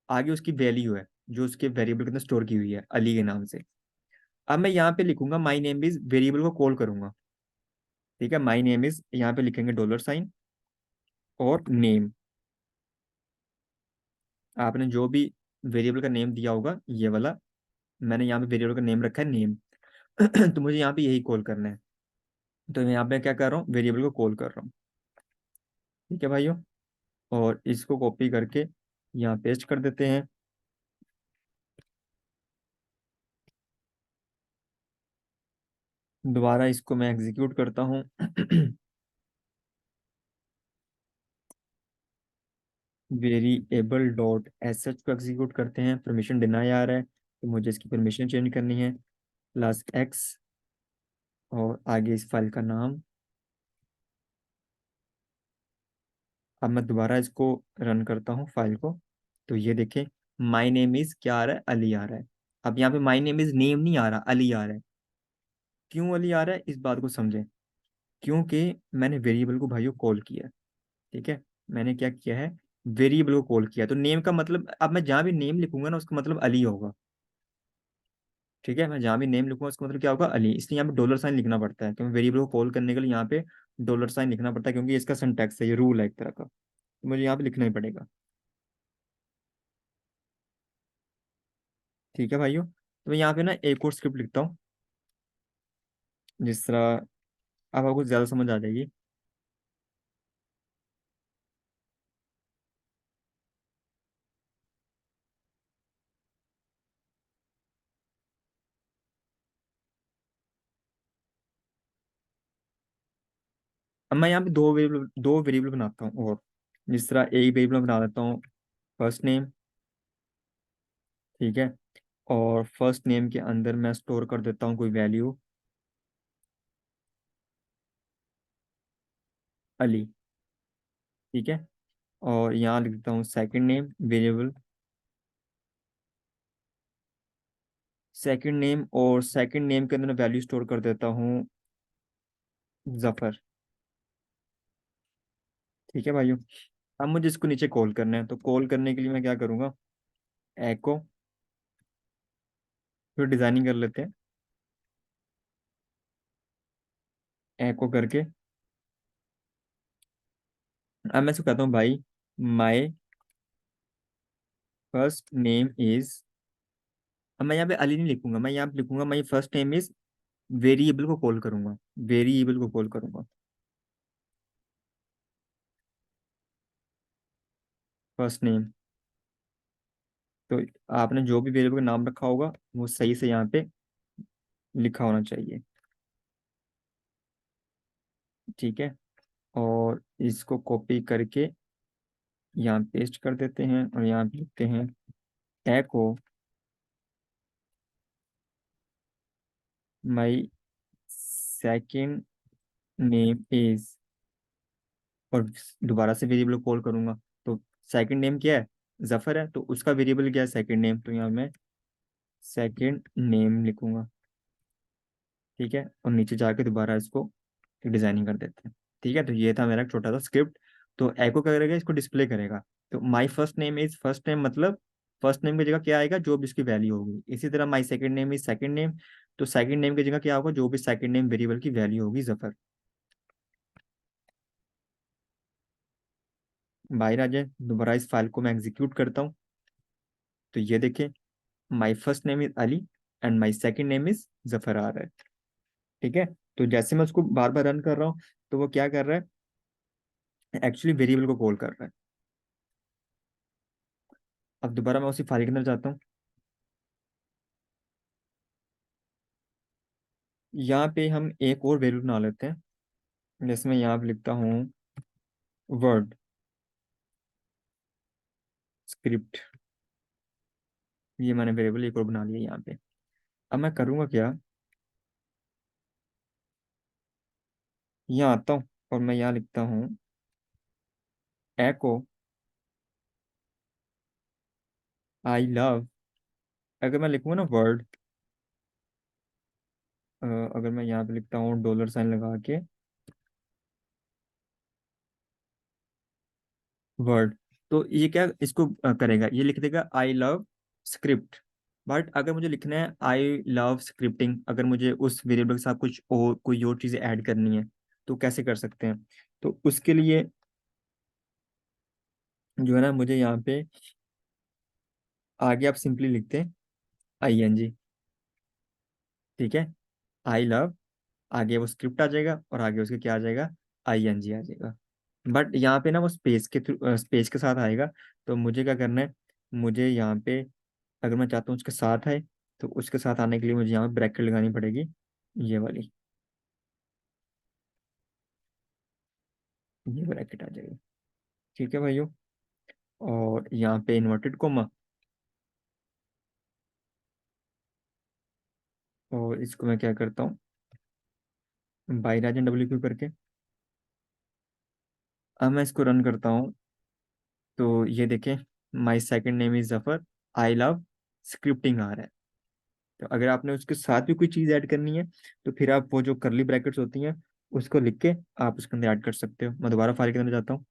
आगे उसकी वैल्यू है जो उसके वेरिएबल के अंदर स्टोर की हुई है अली के नाम से। अब मैं यहाँ पे लिखूंगा माई नेम इज, वेरिएबल को कॉल करूंगा, ठीक है, माई नेम इज, यहाँ पे लिखेंगे $, और नेम, आपने जो भी वेरिएबल का नेम दिया होगा ये वाला, मैंने यहाँ पे वेरिएबल का नेम रखा है नेम। तो मुझे यहाँ पे यही कॉल करना है, तो मैं यहाँ पे क्या कर रहा हूँ, वेरिएबल को कॉल कर रहा हूँ। ठीक है भाइयों, और इसको कॉपी करके यहाँ पेस्ट कर देते हैं। दोबारा इसको मैं एग्जीक्यूट करता हूँ। वेरिएबल डॉट एस एच को एग्जीक्यूट करते हैं, परमिशन डिनाई आ रहा है, तो मुझे इसकी परमिशन चेंज करनी है, प्लस एक्स, और आगे इस फाइल का नाम। अब मैं दोबारा इसको रन करता हूँ फाइल को, तो ये देखें, माई नेम इज क्या आ रहा है, अली आ रहा है। अब यहाँ पे माई नेम इज नेम नहीं आ रहा, अली आ रहा है। क्यों अली आ रहा है, इस बात को समझें। क्योंकि मैंने वेरिएबल को भाइयों कॉल किया, ठीक है, मैंने क्या किया है, वेरिएबल को कॉल किया, तो नेम का मतलब, अब मैं जहाँ भी नेम लिखूंगा ना उसका मतलब अली होगा। ठीक है, मैं जहाँ भी नेम लिखूंगा उसका मतलब क्या होगा, अली, इसलिए यहाँ पे $साइन लिखना पड़ता है, क्योंकि वेरिएबल को कॉल करने के लिए यहाँ पे $साइन लिखना पड़ता है, क्योंकि इसका सिंटैक्स है, ये रूल है एक तरह का, तो मुझे यहाँ पे लिखना ही पड़ेगा। ठीक है भाइयों, तो मैं यहाँ पे ना एक और स्क्रिप्ट लिखता हूँ, जिस तरह अब आपको ज़्यादा समझ आ जाएगी। अब मैं यहाँ पे दो वेरिएबल बनाता हूँ, और जिस तरह एक वेरिएबल बना देता हूँ फर्स्ट नेम, ठीक है, और फर्स्ट नेम के अंदर मैं स्टोर कर देता हूँ कोई वैल्यू, अली, ठीक है, और यहाँ लिख देता हूँ second name variable, second name, और सेकंड नेम के अंदर वैल्यू स्टोर कर देता हूँ जफर। ठीक है भाइयों, अब मुझे इसको नीचे कॉल करना है, तो कॉल करने के लिए मैं क्या करूँगा, एको, फिर डिजाइनिंग कर लेते हैं, एको करके, अब मैं इसको कहता हूँ भाई, माई फर्स्ट नेम इज, अब मैं यहाँ पे अली नहीं लिखूंगा, मैं यहाँ पे लिखूंगा माई फर्स्ट नेम इज, वेरिएबल को कॉल करूंगा, वेरिएबल को कॉल करूंगा, फर्स्ट नेम। तो आपने जो भी वेरिएबल का नाम रखा होगा वो सही से यहाँ पे लिखा होना चाहिए। ठीक है, और इसको कॉपी करके यहाँ पेस्ट कर देते हैं, और यहाँ पे लिखते हैं एको माई सेकंड नेम इज, और दोबारा से वेरिएबल को कॉल करूंगा, तो सेकंड नेम क्या है, जफर है, तो उसका वेरिएबल क्या है, सेकंड नेम, तो यहाँ मैं सेकंड नेम लिखूंगा। ठीक है, और नीचे जाके दोबारा इसको डिजाइनिंग कर देते हैं। ठीक है, तो ये था मेरा एक छोटा सा स्क्रिप्ट। तो एको क्या करेगा, इसको डिस्प्ले करेगा, तो माई first name is, first name मतलब फर्स्ट नेम की जगह क्या आएगा, जो भी इसकी वैल्यू होगी। इसी तरह माई second name is second name, तो सेकंड नेम की जगह क्या होगा, जो भी सेकंड नेम वेरिएबल की वैल्यू होगी जफर। बाहर आ जाए, दोबारा इस फाइल को मैं एग्जीक्यूट करता हूँ, तो ये देखें, my first name is Ali and my second name is Zafar आ रहा है। ठीक है, तो जैसे मैं उसको बार बार रन कर रहा हूँ, तो वो क्या कर रहा है, एक्चुअली वेरिएबल को कॉल कर रहा है। अब दोबारा मैं उसी फाइल के अंदर जाता हूँ, यहाँ पे हम एक और वेरिएबल बना लेते हैं, जैसे मैं यहाँ पे लिखता हूँ वर्ड, स्क्रिप्ट, ये मैंने वेरिएबल एक और बना लिया यहाँ पे। अब मैं करूँगा क्या, यहाँ आता हूँ और मैं यहाँ लिखता हूँ एको आई लव। अगर मैं लिखूँगा ना वर्ड, अगर मैं यहाँ पे लिखता हूँ डॉलर साइन लगा के वर्ड, तो ये क्या इसको करेगा, ये लिख देगा आई लव स्क्रिप्ट। बट अगर मुझे लिखना है आई लव स्क्रिप्टिंग, अगर मुझे उस वेरिएबल के साथ कुछ और कोई और चीज़ें ऐड करनी है, तो कैसे कर सकते हैं। तो उसके लिए जो है ना, मुझे यहाँ पे आगे आप सिंपली लिखते हैं आई एन जी। ठीक है, आई लव, आगे वो स्क्रिप्ट आ जाएगा और आगे उसके क्या आ जाएगा, आई एन जी आ जाएगा। बट यहाँ पे ना वो स्पेस के थ्रू, स्पेस के साथ आएगा। तो मुझे क्या करना है, मुझे यहाँ पे अगर मैं चाहता हूँ उसके साथ है, तो उसके साथ आने के लिए मुझे यहाँ पे ब्रैकेट लगानी पड़ेगी, ये वाली, ये ब्रैकेट आ जाएगी। ठीक है भाइयों, और यहाँ पे इन्वर्टेड कोमा, और इसको मैं क्या करता हूँ, बाई राजन डब्ल्यू क्यू करके, अब मैं इसको रन करता हूँ। तो ये देखें, my second name is Zafar, I love scripting आ रहा है। तो अगर आपने उसके साथ भी कोई चीज़ ऐड करनी है, तो फिर आप वो जो करली ब्रैकेट्स होती हैं उसको लिख के आप उसके अंदर ऐड कर सकते हो। मैं दोबारा फाइल के अंदर जाता हूँ।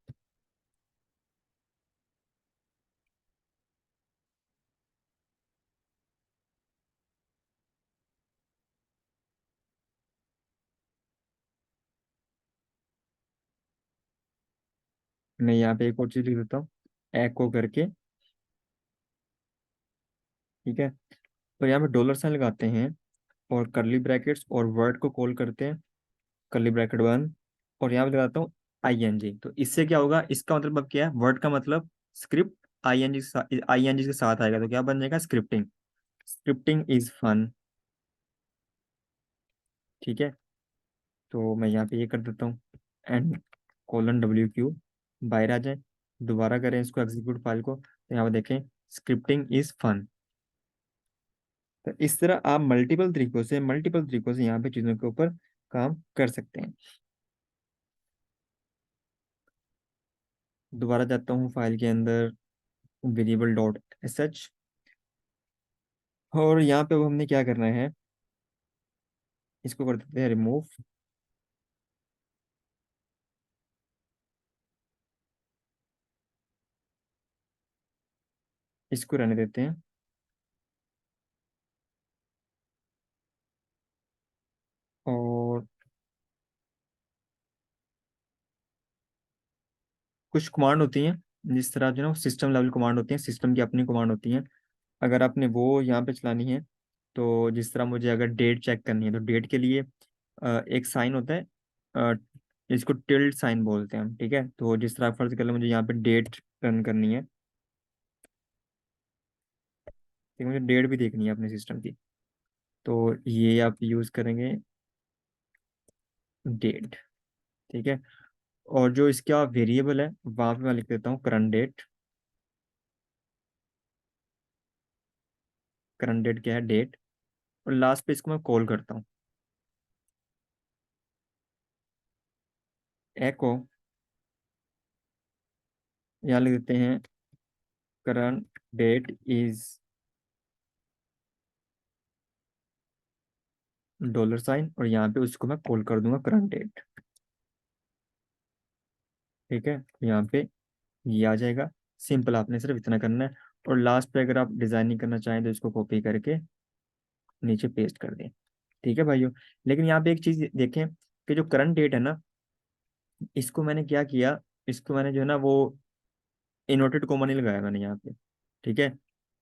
मैं यहाँ पे एक और चीज़ लिख देता हूँ, एको करके। ठीक है, तो यहाँ पे डॉलर साइन लगाते हैं और करली ब्रैकेट्स और वर्ड को कॉल करते हैं, करली ब्रैकेट वन, और यहाँ पे लगाता हूँ आई एन जी। तो इससे क्या होगा, इसका मतलब अब क्या है, वर्ड का मतलब script, I N G, I N G के साथ आएगा तो क्या बन जाएगा, स्क्रिप्टिंग। Scripting is fun. ठीक है, तो मैं यहाँ पे ये कर देता हूँ, एंड कोलन डब्ल्यू क्यू, बाहर आ जाए, दोबारा करें इसको एग्जीक्यूट फाइल को, तो यहाँ पे देखें स्क्रिप्टिंग इज फन। तो इस तरह आप मल्टीपल तरीकों से यहाँ पे चीज़ों के ऊपर काम कर सकते हैं। दोबारा जाता हूँ फाइल के अंदर, वेरिएबल डॉट एस एच, और यहाँ पे अब हमने क्या करना है, इसको कर देते हैं रिमूव, इसको रहने देते हैं। और कुछ कमांड होती हैं, जिस तरह जो ना सिस्टम लेवल कमांड होती हैं, सिस्टम की अपनी कमांड होती हैं, अगर आपने वो यहाँ पे चलानी है, तो जिस तरह मुझे अगर डेट चेक करनी है, तो डेट के लिए एक साइन होता है, अ, इसको टिल्ड साइन बोलते हैं हम। ठीक है, तो जिस तरह फर्ज कर लो मुझे यहाँ पे डेट रन करनी है, ठीक है, मुझे डेट भी देखनी है अपने सिस्टम की, तो ये आप यूज़ करेंगे डेट। ठीक है, और जो इसका वेरिएबल है वहाँ पे मैं लिख देता हूँ करंट डेट। करंट डेट क्या है, डेट, और लास्ट पे इसको मैं कॉल करता हूँ, एको, यहाँ लिख देते हैं current date is dollar sign, और यहाँ पे उसको मैं कॉल कर दूंगा करंट डेट। ठीक है, यहाँ पे ये आ जाएगा। सिंपल, आपने सिर्फ इतना करना है, और लास्ट पे अगर आप डिजाइनिंग करना चाहें तो इसको कॉपी करके नीचे पेस्ट कर दें। ठीक है भाइयों, लेकिन यहाँ पे एक चीज देखें कि जो करंट डेट है ना, इसको मैंने क्या किया, इसको मैंने जो है ना वो इन्वर्टेड कोमा नहीं लगाया मैंने यहाँ पे। ठीक है,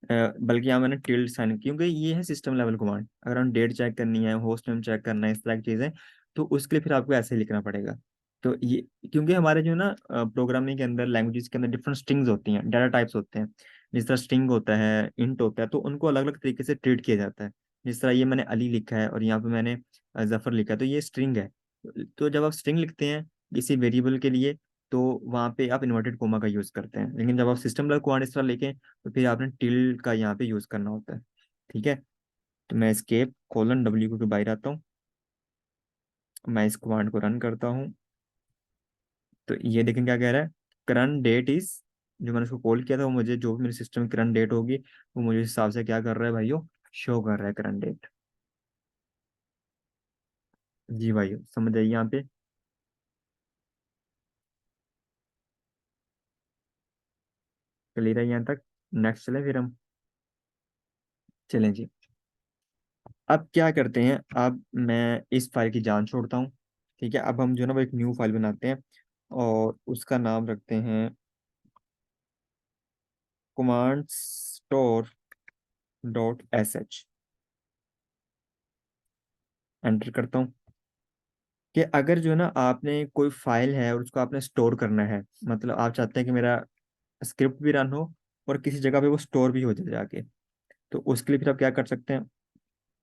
बल्कि यहाँ मैंने टिल्ड साइन, क्योंकि ये है सिस्टम लेवल कमांड। अगर हम डेट चेक करनी है, होस्ट नेम चेक करना है, इस तरह की चीज़ें, तो उसके लिए फिर आपको ऐसे ही लिखना पड़ेगा। तो ये, क्योंकि हमारे जो है ना प्रोग्रामिंग के अंदर, लैंग्वेजेस के अंदर डिफरेंट स्ट्रिंग्स होती हैं, डाटा टाइप्स होते हैं। जिस तरह स्ट्रिंग होता है, इंट होता है, तो उनको अलग अलग तरीके से ट्रीट किया जाता है। जिस तरह ये मैंने अली लिखा है और यहाँ पे मैंने जफर लिखा है, तो ये स्ट्रिंग है। तो जब आप स्ट्रिंग लिखते हैं किसी वेरिएबल के लिए, तो वहाँ पे आप इन्वर्टेड कोमा का यूज़ करते हैं, लेकिन जब आप सिस्टम लेवल कमांड इस तरह लिखें तो फिर आपने टिल का यहाँ पे यूज़ करना होता है। ठीक है, तो मैं एस्केप कोलन डब्ल्यू के बाहर आता हूँ, मैं इस कमांड को रन करता हूँ। तो ये देखें क्या कह रहा है, करंट डेट इज, जो मैंने उसको कॉल किया था वो मुझे जो भी मेरे सिस्टम में करंट डेट होगी वो मुझे इस हिसाब से क्या कर रहा है भाइयों, शो कर रहा है करंट डेट। जी भाइयों समझ आइए यहाँ पे, क्लियर है यहाँ तक। नेक्स्ट चले फिर हम, चलें जी। अब क्या करते हैं, अब मैं इस फाइल की जान छोड़ता हूँ। ठीक है, अब हम जो है ना वो एक न्यू फाइल बनाते हैं और उसका नाम रखते हैं command store dot S H. Enter करता हूँ कि अगर जो है ना आपने कोई फाइल है और उसको आपने स्टोर करना है, मतलब आप चाहते हैं कि मेरा स्क्रिप्ट भी रन हो और किसी जगह पे वो स्टोर भी हो जाए जाके, तो उसके लिए फिर आप क्या कर सकते हैं,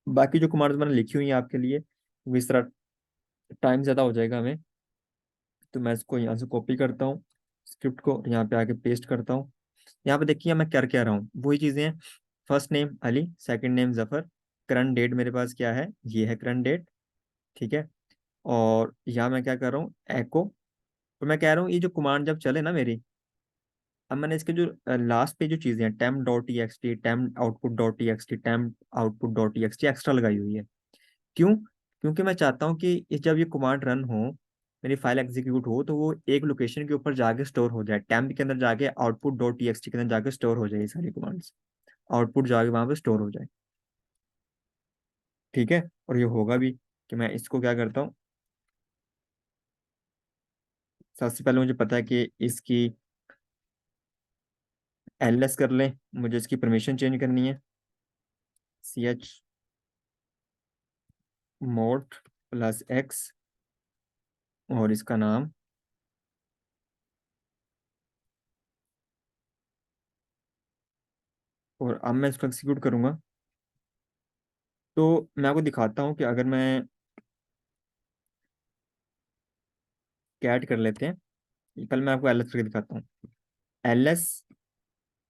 बाकी जो कमांड्स मैंने लिखी हुई हैं आपके लिए, वो इस तरह टाइम ज़्यादा हो जाएगा हमें, तो मैं इसको यहाँ से कॉपी करता हूँ, स्क्रिप्ट को यहाँ पे आके पेस्ट करता हूँ। यहाँ पे देखिए मैं कर क्या रहा हूँ, वही चीज़ें हैं। First name Ali, second name Zafar, current date मेरे पास क्या है, ये है करंट डेट। ठीक है, और यहाँ मैं क्या कर रहा हूँ, एको। तो मैं कह रहा हूँ ये जो कमांड जब चले ना मेरी, अब मैंने इसके जो लास्ट पे जो चीज़ें हैं, temp dot T x T, temp output dot T x T, temp output dot T x T extra लगाई हुई है। क्यों? क्योंकि मैं चाहता हूँ कि जब ये कमांड रन हो, मेरी फाइल एग्जीक्यूट हो, तो वो एक लोकेशन के ऊपर जाके स्टोर हो जाए, टेम्प के अंदर जाके output dot T x T के अंदर जाके स्टोर हो जाए, ये सारी कमांड्स आउटपुट जाके वहां पे स्टोर हो जाए। ठीक है, और ये होगा भी कि मैं इसको क्या करता हूँ, सबसे पहले मुझे पता है कि इसकी एलएस कर लें, मुझे इसकी परमिशन चेंज करनी है, C H mod plus X, और इसका नाम, और अब मैं इसको एग्जीक्यूट करूंगा। तो मैं आपको दिखाता हूँ कि अगर मैं कैट कर लेते हैं, कल मैं आपको एलएस करके दिखाता हूँ। एलएस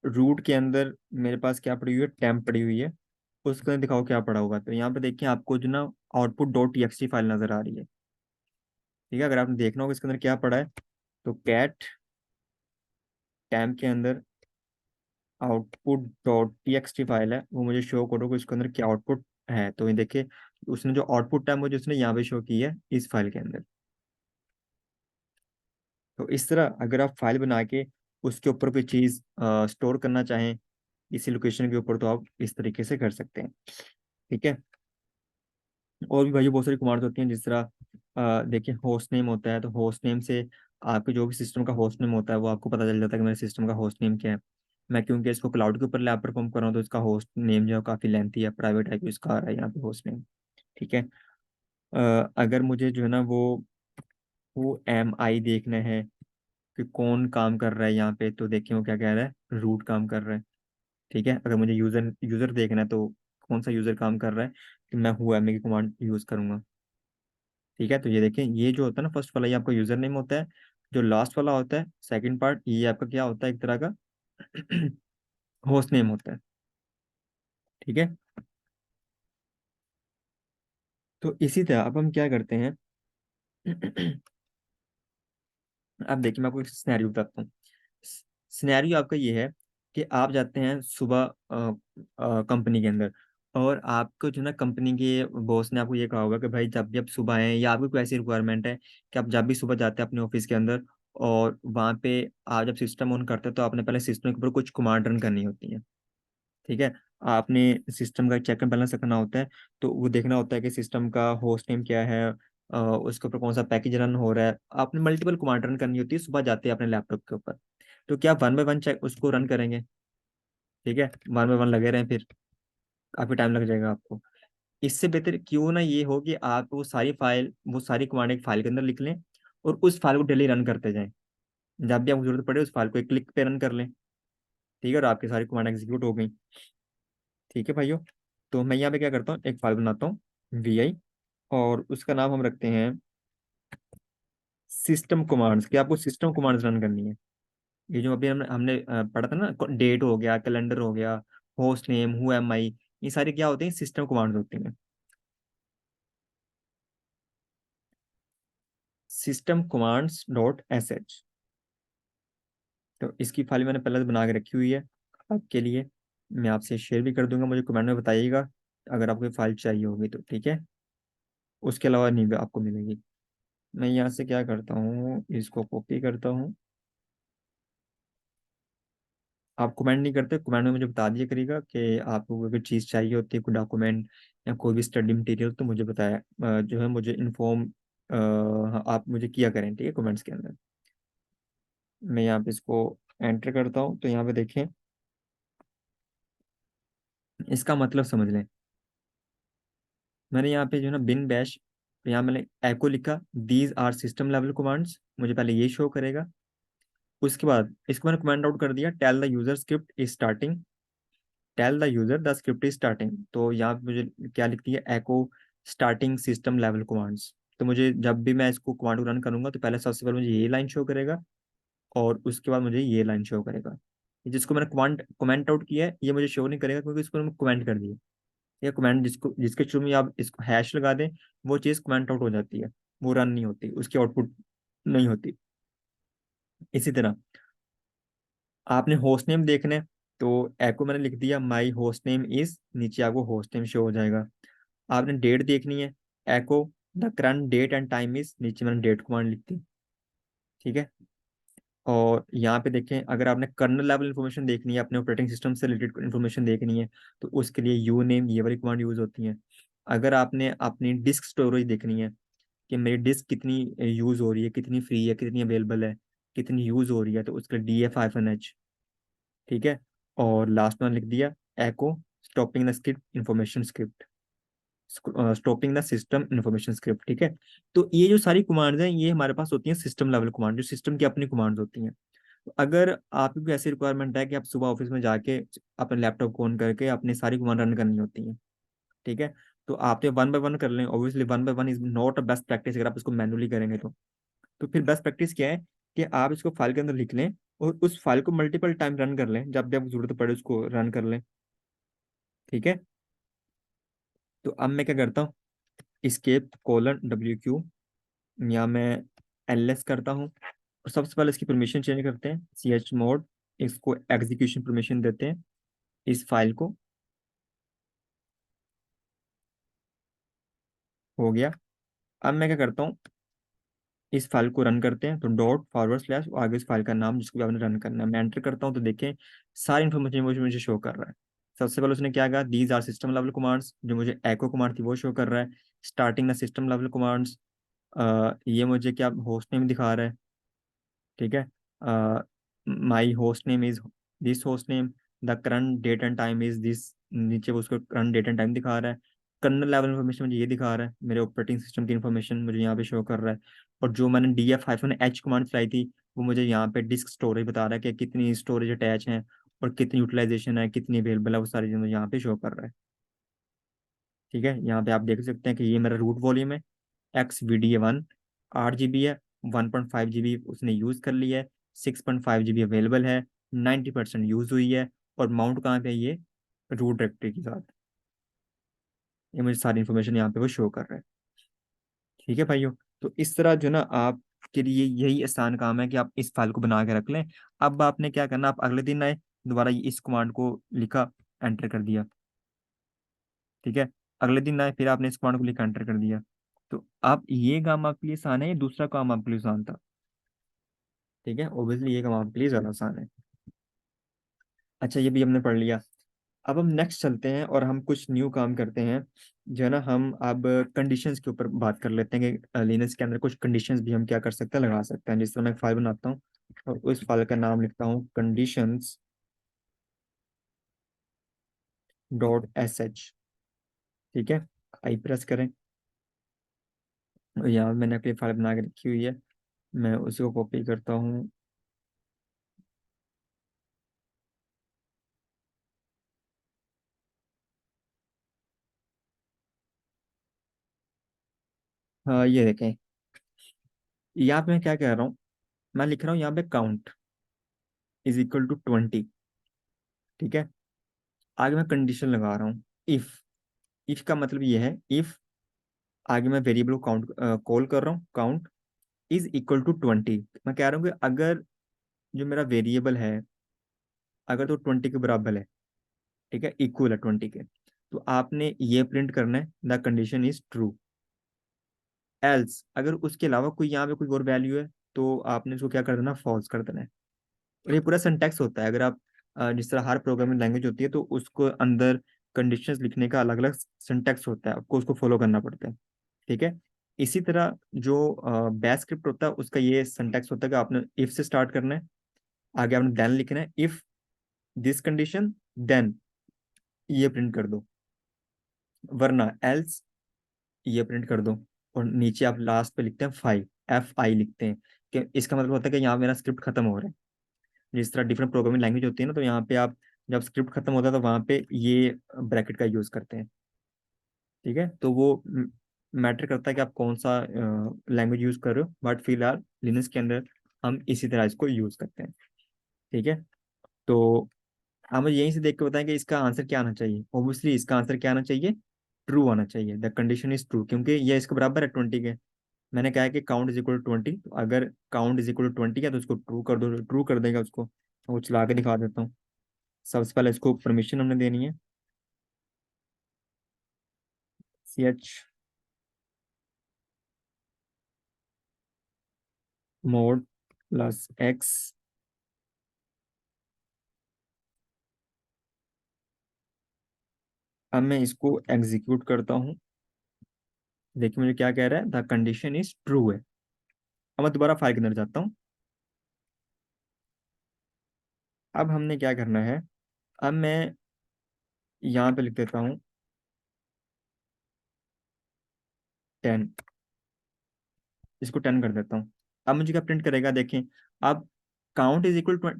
रूट के अंदर मेरे पास क्या पड़ी हुई है, टेम्प पड़ी हुई है, उसके अंदर दिखाओ क्या पड़ा होगा। तो यहाँ पे देखिए आपको जो ना आउटपुट डॉट टीएक्सटी फाइल नजर आ रही है। ठीक है, अगर आपने देखना होगा इसके अंदर क्या पड़ा है, तो कैट टेम्प के अंदर आउटपुट डॉट टीएक्सटी फाइल है, वो मुझे शो करो इसके अंदर क्या आउटपुट है। तो ये देखिए उसने जो आउटपुट है मुझे उसने यहाँ पे शो की है इस फाइल के अंदर। तो इस तरह अगर आप फाइल बना के उसके ऊपर कोई चीज़ स्टोर करना चाहें इसी लोकेशन के ऊपर, तो आप इस तरीके से कर सकते हैं। ठीक है, और भी भाई बहुत सारी कमांड्स होती हैं, जिस तरह देखिए होस्ट नेम होता है, तो होस्ट नेम से आपके जो भी सिस्टम का होस्ट नेम होता है वो आपको पता चल जाता है कि मेरे सिस्टम का होस्ट नेम क्या है। मैं क्योंकि इसको क्लाउड के ऊपर लैब परफॉर्म कर रहा हूँ, तो इसका होस्ट नेम जो है काफ़ी लेंथी है, प्राइवेट है, कि इसका आ रहा है यहाँ पे होस्ट नेम। ठीक है, अगर मुझे जो है ना वो एम आई देखना है कि कौन काम कर रहा है यहाँ पे, तो देखिए वो क्या कह रहा है, रूट काम कर रहा है। ठीक है, अगर मुझे यूजर यूजर देखना है तो कौन सा यूजर काम कर रहा है, कि मैं हु एम ए की कमांड यूज करूंगा। ठीक है, तो ये देखें ये जो होता है ना फर्स्ट वाला, ये आपका यूजर नेम होता है। जो लास्ट वाला होता है सेकंड पार्ट, ये आपका क्या होता है, एक तरह का होस्ट नेम होता है। ठीक है, तो इसी तरह अब हम क्या करते हैं अब देखिए मैं आपको एक सिनेरियो बताता हूँ। सिनेरियो आपका ये है कि आप जाते हैं सुबह कंपनी के अंदर, और आपको जो ना कंपनी के बॉस ने आपको ये कहा होगा कि भाई जब भी आप सुबह आए, या आपकी कोई ऐसी रिक्वायरमेंट है कि आप जब भी सुबह जाते हैं अपने ऑफिस के अंदर, और वहाँ पे आप जब सिस्टम ऑन करते हैं तो आपने पहले सिस्टम के ऊपर कुछ कमांड रन करनी होती है। ठीक है, आपने सिस्टम का चेक एंड बैलेंस रखना होता है, तो वो देखना होता है कि सिस्टम का होस्ट नेम क्या है, उसके ऊपर कौन सा पैकेज रन हो रहा है। आपने मल्टीपल कमांड रन करनी होती है सुबह जाते हैं अपने लैपटॉप के ऊपर। तो क्या वन बाय वन चेक उसको रन करेंगे? ठीक है, वन बाय वन लगे रहें, फिर काफी टाइम लग जाएगा आपको। इससे बेहतर क्यों ना ये हो कि आप वो सारी कमांड एक फाइल के अंदर लिख लें, और उस फाइल को डेली रन करते जाएं, जब भी आपको जरूरत पड़े उस फाइल को एक क्लिक पे रन कर लें। ठीक है, और आपकी सारी कमांड एग्जीक्यूट हो गई। ठीक है भाइयों, तो मैं यहाँ पे क्या करता हूँ, एक फाइल बनाता हूँ वी आई, और उसका नाम हम रखते हैं सिस्टम कमांड्स, कि आपको सिस्टम कमांड्स रन करनी है। ये जो अभी हमने हमने पढ़ा था ना, डेट हो गया, कैलेंडर हो गया, होस्ट नेम, हु एम आई, ये सारे क्या होते हैं, सिस्टम कमांड्स होती हैं। System commands dot S H. तो इसकी फाइल मैंने पहले से बना के रखी हुई है आपके लिए। मैं आपसे शेयर भी कर दूंगा, मुझे कमेंट में बताइएगा अगर आपको फाइल चाहिए होगी तो, ठीक है। उसके अलावा नहीं भी आपको मिलेगी। मैं यहाँ से क्या करता हूँ, इसको कॉपी करता हूँ। आप कमेंट नहीं करते, कमेंट में मुझे बता दिया करिएगा कि आपको अगर चीज़ चाहिए होती है, कोई डॉक्यूमेंट या कोई भी स्टडी मटेरियल, तो मुझे बताया जो है मुझे इन्फॉर्म आप मुझे किया करें, ठीक है, कमेंट्स के अंदर। मैं यहाँ पे इसको एंटर करता हूँ, तो यहाँ पे देखें, इसका मतलब समझ लें। मैंने यहाँ पे जो है ना बिन बैश, यहाँ मैंने एको लिखा, these are system level commands, मुझे पहले ये शो करेगा। उसके बाद इसको मैंने कमेंट आउट कर दिया, tell the user script is starting, tell the user the script is starting. तो यहाँ पे मुझे क्या लिखती है, echo starting system level commands. तो मुझे जब भी मैं इसको कमांड को रन करूंगा, तो पहले सबसे पहले मुझे ये लाइन शो करेगा, और उसके बाद मुझे ये लाइन शो करेगा। जिसको मैंने कमांड कमेंट आउट किया है, ये मुझे शो नहीं करेगा, क्योंकि इसको मैंने कमेंट कर दिया। या कमेंट जिसको जिसके थ्रू में आप इसको हैश लगा दें, वो चीज़ कमेंट आउट हो जाती है, वो रन नहीं होती, उसकी आउटपुट नहीं होती। इसी तरह आपने होस्ट नेम देखना है, तो एको मैंने लिख दिया माई होस्ट नेम इज, नीचे आपको होस्ट नेम शो हो जाएगा। आपने डेट देखनी है, echo the current date and time is, नीचे मैंने डेट कमांड लिख दी, ठीक है। और यहाँ पे देखें, अगर आपने कर्नल लेवल इन्फॉर्मेशन देखनी है, अपने ऑपरेटिंग सिस्टम से रिलेटेड इन्फॉर्मेशन देखनी है, तो उसके लिए यू नेम, ये वाली कमांड यूज होती है। अगर आपने अपनी डिस्क स्टोरेज देखनी है, कि मेरी डिस्क कितनी यूज हो रही है, कितनी फ्री है, कितनी अवेलेबल है, कितनी यूज हो रही है, तो उसका DF-H, ठीक है। और लास्ट में लिख दिया echo stopping the script information script, stopping the system information script, ठीक है। तो ये जो सारी कमांड्स हैं, ये हमारे पास होती हैं सिस्टम लेवल कमांड, जो सिस्टम की अपनी कमांड्स होती हैं। तो अगर आपकी कोई ऐसी रिक्वायरमेंट है कि आप सुबह ऑफिस में जाके अपने लैपटॉप को ऑन करके अपनी सारी कमांड रन करनी होती हैं, ठीक है, तो आप तो वन बाय वन कर लें। Obviously one by one is not a best practice, अगर आप इसको मैनुअली करेंगे तो फिर बेस्ट प्रैक्टिस क्या है, कि आप इसको फाइल के अंदर लिख लें, और उस फाइल को मल्टीपल टाइम रन कर लें, जब भी आपको जरूरत पड़े उसको रन कर लें, ठीक है। तो अब मैं क्या करता हूँ, escape:\W या मैं LS करता हूँ, और सबसे पहले इसकी परमिशन चेंज करते हैं, chmod, इसको एग्जीक्यूशन परमिशन देते हैं, इस फाइल को, हो गया। अब मैं क्या करता हूँ, इस फाइल को रन करते हैं, तो ./, आगे इस फाइल का नाम जिसको भी आपने रन करना है, मैं एंटर करता हूँ, तो देखें सारी इन्फॉर्मेशन मुझे मुझे शो कर रहा है। सबसे पहले उसने क्या कहा, these are system level commands, जो मुझे एको कमांड थी वो शो कर रहा है। Starting the system level commands, ये मुझे क्या होस्ट नेम दिखा रहा है, ठीक है। My host name is this host name, the current date and time is this, नीचे वो उसको करंट डेट एंड टाइम दिखा रहा है। कर्नल लेवल इन्फॉर्मेशन मुझे ये दिखा रहा है, मेरे ऑपरेटिंग सिस्टम की इन्फॉर्मेशन मुझे यहाँ पे शो कर रहा है। और जो मैंने DF-H कमांड चलाई थी, वो मुझे यहाँ पे डिस्क स्टोरेज बता रहा है कि कितनी स्टोरेज अटैच है, और कितनी यूटिलाइजेशन है, कितनी अवेलेबल है, वो सारी चीज़ मुझे यहाँ पे शो कर रहा है, ठीक है। यहाँ पे आप देख सकते हैं कि ये मेरा रूट वॉल्यूम है, XVDA1, 8 GB है, 1.5 GB उसने यूज़ कर लिया है, 6.5 GB अवेलेबल है, 90% यूज़ हुई है। और माउंट कहाँ पे है, ये रूट डायरेक्टरी के साथ। ये मुझे सारी इन्फॉर्मेशन यहाँ पे वो शो कर रहा है, ठीक है भाइयों। तो इस तरह जो ना आपके लिए यही आसान काम है कि आप इस फाइल को बना के रख लें। अब आपने क्या करना, आप अगले दिन आए, दोबारा इस कमांड को लिखा, एंटर कर दिया, ठीक है। अगले दिन आए, फिर आपने इस कमांड को लिखा, एंटर कर दिया। तो आप ये काम आपके लिए आसान है, या दूसरा काम आपके लिए आसान था, ठीक है। ओबियसली ये काम आपके लिए ज़्यादा आसान है। अच्छा, ये भी हमने पढ़ लिया। अब हम नेक्स्ट चलते हैं, और हम कुछ न्यू काम करते हैं, जो है ना, हम अब कंडीशंस के ऊपर बात कर लेते हैं कि लिनक्स के अंदर कुछ कंडीशंस भी हम क्या कर सकते हैं, लगा सकते हैं। जिस तरह मैं एक फाइल बनाता हूँ, और उस फाइल का नाम लिखता हूँ conditions.sh, ठीक है। आई प्रेस करें, और यहाँ मैंने अपनी फाइल बना के रखी हुई है, मैं उसी को कॉपी करता हूँ। हाँ, ये देखें, यहाँ पे मैं क्या कह रहा हूँ, मैं लिख रहा हूँ यहाँ पे काउंट इज इक्वल टू 20। ठीक है, आगे मैं कंडीशन लगा रहा हूँ, इफ। इफ का मतलब ये है, इफ आगे मैं वेरिएबल को काउंट कॉल कर रहा हूँ, काउंट इज इक्वल टू 20। मैं कह रहा हूँ कि अगर जो मेरा वेरिएबल है, अगर तो 20 के बराबर है, ठीक है, इक्वल है 20 के, तो आपने ये प्रिंट करना है the condition is true. Else अगर उसके अलावा कोई यहाँ पे कोई और वैल्यू है, तो आपने उसको क्या कर देना, फॉल्स कर देना है। और ये पूरा सिंटैक्स होता है। अगर आप जिस तरह हर प्रोग्रामिंग लैंग्वेज होती है, तो उसको अंदर कंडीशंस लिखने का अलग अलग सिंटैक्स होता है, आपको उसको फॉलो करना पड़ता है। ठीक है, इसी तरह जो बैश स्क्रिप्ट होता है, उसका ये सिंटैक्स होता है कि आपने इफ से स्टार्ट करना है, आगे आपने देन लिखना है, इफ दिस कंडीशन देन ये प्रिंट कर दो, वरना एल्स ये प्रिंट कर दो। और नीचे आप लास्ट पे लिखते हैं 5, FI लिखते हैं, कि इसका मतलब होता है कि यहाँ मेरा स्क्रिप्ट खत्म हो रहा है। जिस तरह डिफरेंट प्रोग्रामिंग लैंग्वेज होती है ना, तो यहाँ पे आप जब स्क्रिप्ट खत्म होता है, तो वहाँ पे ये ब्रैकेट का यूज करते हैं। ठीक है, तो वो मैटर करता है कि आप कौन सा लैंग्वेज यूज कर रहे हो, बट फिलहाल लिनक्स के अंदर हम इसी तरह इसको यूज करते हैं। ठीक है, तो हमें यहीं से देख के बताएं कि इसका आंसर क्या आना चाहिए। ऑब्वियसली इसका आंसर क्या आना चाहिए, ट्रू आना चाहिए, द कंडीशन इज ट्रू, क्योंकि ये इसके बराबर है 20 के। मैंने कहा है कि काउंट इज इक्वल टू 20, तो अगर काउंट इज इक्वल टू 20 है, तो उसको ट्रू कर दो, ट्रू कर देगा उसको। वो चला के दिखा देता हूँ। सबसे पहले इसको परमिशन हमने देनी है, ch मोड प्लस x। अब मैं इसको एग्जीक्यूट करता हूँ। देखिए मुझे क्या कह रहा है, द कंडीशन इज ट्रू है। अब मैं दोबारा फाइल के अंदर जाता हूँ। अब हमने क्या करना है, अब मैं यहाँ पे लिख देता हूँ 10, इसको 10 कर देता हूँ। अब मुझे क्या प्रिंट करेगा, देखें। अब काउंट इज इक्वल टू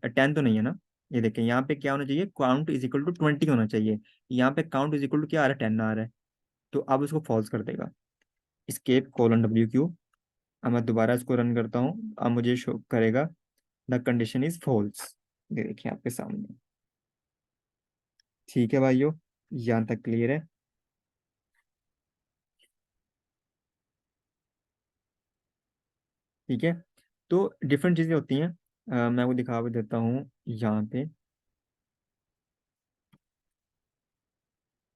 10 तो नहीं है ना। ये देखें, यहाँ पे क्या होना चाहिए, काउंट इज इक्वल टू 20 होना चाहिए। यहाँ पे काउंट इज इक्वल टू क्या आ रहा है, 10 आ रहा है। तो अब उसको फॉल्स कर देगा। escape colon WQ। अब मैं दोबारा इसको रन करता हूँ, अब मुझे शो करेगा द कंडीशन इज फॉल्स। ये देखिए आपके सामने। ठीक है भाइयों, यहाँ तक क्लियर है। ठीक है, तो डिफरेंट चीज़ें होती हैं। मैं वो दिखा भी देता हूँ यहाँ पे।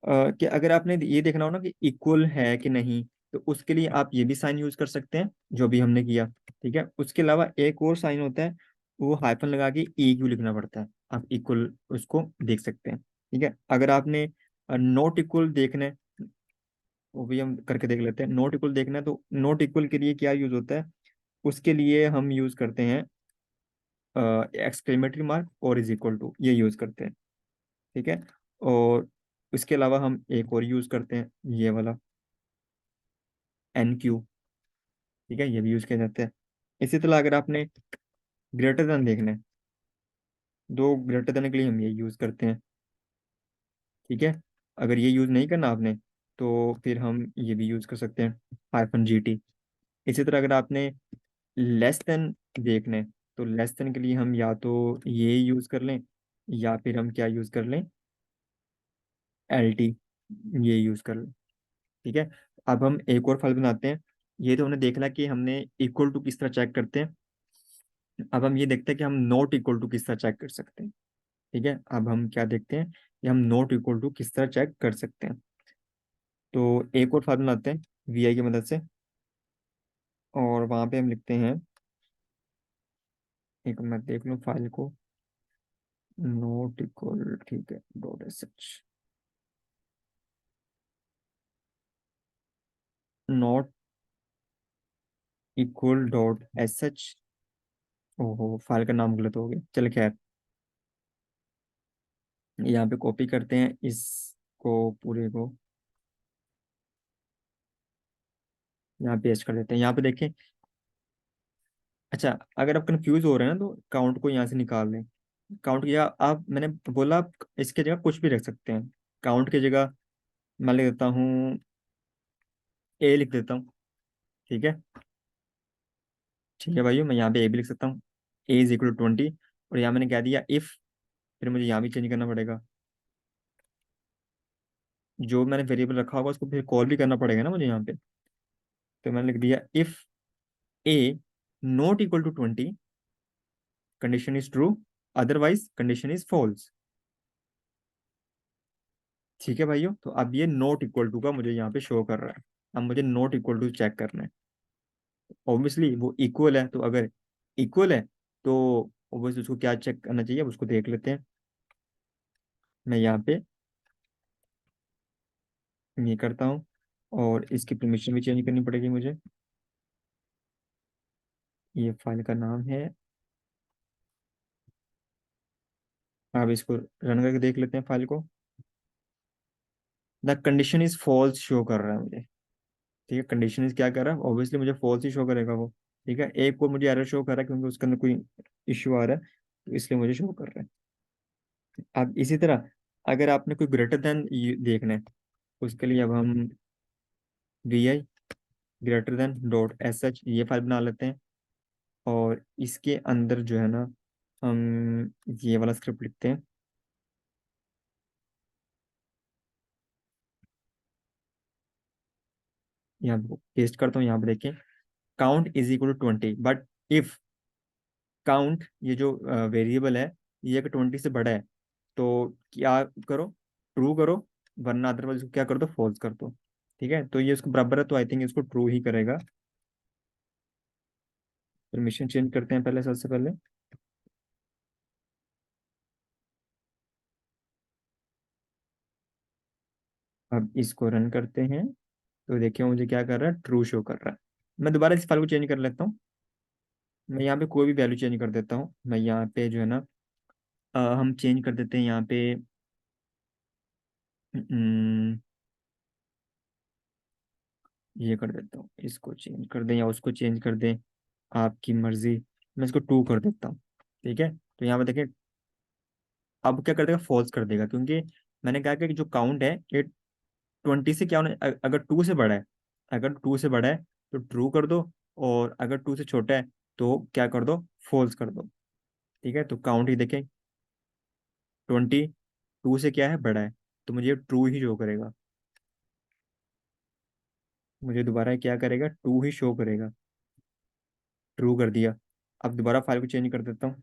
कि अगर आपने ये देखना हो ना कि इक्वल है कि नहीं, तो उसके लिए आप ये भी साइन यूज कर सकते हैं, जो भी हमने किया। ठीक है, उसके अलावा एक और साइन होता है, वो हाइफन लगा के EQ लिखना पड़ता है। आप इक्वल उसको देख सकते हैं। ठीक है, अगर आपने नॉट इक्वल देखना है, वो भी हम करके देख लेते हैं। नॉट इक्वल देखना है, तो नॉट इक्वल के लिए क्या यूज होता है, उसके लिए हम यूज करते हैं एक्सक्लेमेटरी मार्क और इज इक्वल टू, ये यूज करते हैं। ठीक है, और इसके अलावा हम एक और यूज करते हैं, ये वाला NQ। ठीक है, ये भी यूज किया जाता है। इसी तरह अगर आपने ग्रेटर देन देखना है, दो ग्रेटर देन के लिए हम ये यूज करते हैं। ठीक है, अगर ये यूज नहीं करना आपने, तो फिर हम ये भी यूज कर सकते हैं, -GT। इसी तरह अगर आपने लेस देन देखना है, तो लेस देन के लिए हम या तो ये यूज कर लें, या फिर हम क्या यूज कर लें, LT, ये यूज कर लें। ठीक है, अब हम एक और फाइल बनाते हैं। ये तो हमने देखना कि हमने इक्वल टू किस तरह चेक करते हैं। अब हम ये देखते हैं कि हम नॉट इक्वल टू किस तरह चेक कर सकते हैं। ठीक है, अब हम क्या देखते हैं कि हम नॉट इक्वल टू किस तरह चेक कर सकते हैं। तो एक और फाइल बनाते हैं VI की मदद से, और वहाँ पे हम लिखते हैं, एक मैं देख लूँ फाइल को, नॉट इक्वल, ठीक है, .sh, नॉट इक्वल .sh। ओहो, फाइल का नाम गलत हो गया, चल खैर। यहाँ पे कॉपी करते हैं इसको पूरे को, यहाँ पेस्ट कर देते हैं। यहाँ पे देखें। अच्छा, अगर आप कंफ्यूज हो रहे हैं ना, तो काउंट को यहाँ से निकाल लें। काउंट की जगह आप, मैंने बोला, आप इसके जगह कुछ भी रख सकते हैं। काउंट की जगह मैं लिख देता हूँ A लिख देता हूँ। ठीक है, ठीक है भाइयों, मैं यहाँ पे ए भी लिख सकता हूँ, ए इज इक्वल टू 20। और यहाँ मैंने कह दिया इफ, फिर मुझे यहाँ भी चेंज करना पड़ेगा, जो मैंने वेरिएबल रखा होगा उसको फिर कॉल भी करना पड़ेगा ना मुझे यहाँ पे। तो मैंने लिख दिया if a not equal to 20, condition is true, otherwise condition is false. ठीक है भाइयों, तो अब ये नॉट इक्वल टू का मुझे यहाँ पे शो कर रहा है। अब मुझे नॉट इक्वल टू चेक करना है। ऑब्वियसली वो इक्वल है, तो अगर इक्वल है तो ऑब्वियसली उसको क्या चेक करना चाहिए, अब उसको देख लेते हैं। मैं यहाँ पे ये करता हूँ, और इसकी परमिशन भी चेंज करनी पड़ेगी मुझे। ये फाइल का नाम है, अब इसको रन करके देख लेते हैं फाइल को। The condition is false show कर रहा है मुझे। ठीक है, कंडीशन इज क्या कर रहा है, ऑब्वियसली मुझे फॉल्स ही शो करेगा वो। ठीक है, एक को मुझे एरर शो कर रहा है क्योंकि उसके अंदर कोई इश्यू आ रहा है, तो इसलिए मुझे शो कर रहा है। अब इसी तरह अगर आपने कोई ग्रेटर देन देखना है, उसके लिए अब हम V I greater than dot S H ये फाइल बना लेते हैं। और इसके अंदर जो है ना, हम ये वाला स्क्रिप्ट लिखते हैं। यहाँ पेस्ट करता हूँ, यहाँ पे देखें, count is equal to 20, but if count ये जो वेरिएबल है, ये अगर 20 से बड़ा है तो क्या करो, ट्रू करो, वरना अदरवाइज इसको क्या कर दो, फॉल्स कर दो। ठीक है, तो ये उसको बराबर है, तो आई थिंक इसको ट्रू ही करेगा। परमिशन चेंज करते हैं पहले, सबसे पहले। अब इसको रन करते हैं, तो देखिए मुझे क्या कर रहा है, ट्रू शो कर रहा है। मैं दोबारा इस फाइल को चेंज कर लेता हूँ। मैं यहाँ पे कोई भी वैल्यू चेंज कर देता हूँ। मैं यहाँ पे जो है ना, हम चेंज कर देते हैं यहाँ पे, ये कर देता हूँ, इसको चेंज कर दें या उसको चेंज कर दें, आपकी मर्जी। मैं इसको 2 कर देता हूँ। ठीक है, तो यहाँ पे देखें, अब क्या कर देगा, फॉल्स कर देगा, क्योंकि मैंने कहा कि जो काउंट है ये 20 से क्या होना, अगर 2 से बड़ा है, अगर 2 से बड़ा है तो ट्रू कर दो, और अगर 2 से छोटा है तो क्या कर दो, फॉल्स कर दो। ठीक है, तो काउंट ही देखें, 20 2 से क्या है, बड़ा है, तो मुझे ट्रू ही शो करेगा। मुझे दोबारा क्या करेगा, टू ही शो करेगा। ट्रू कर दिया। अब दोबारा फाइल को चेंज कर देता हूँ।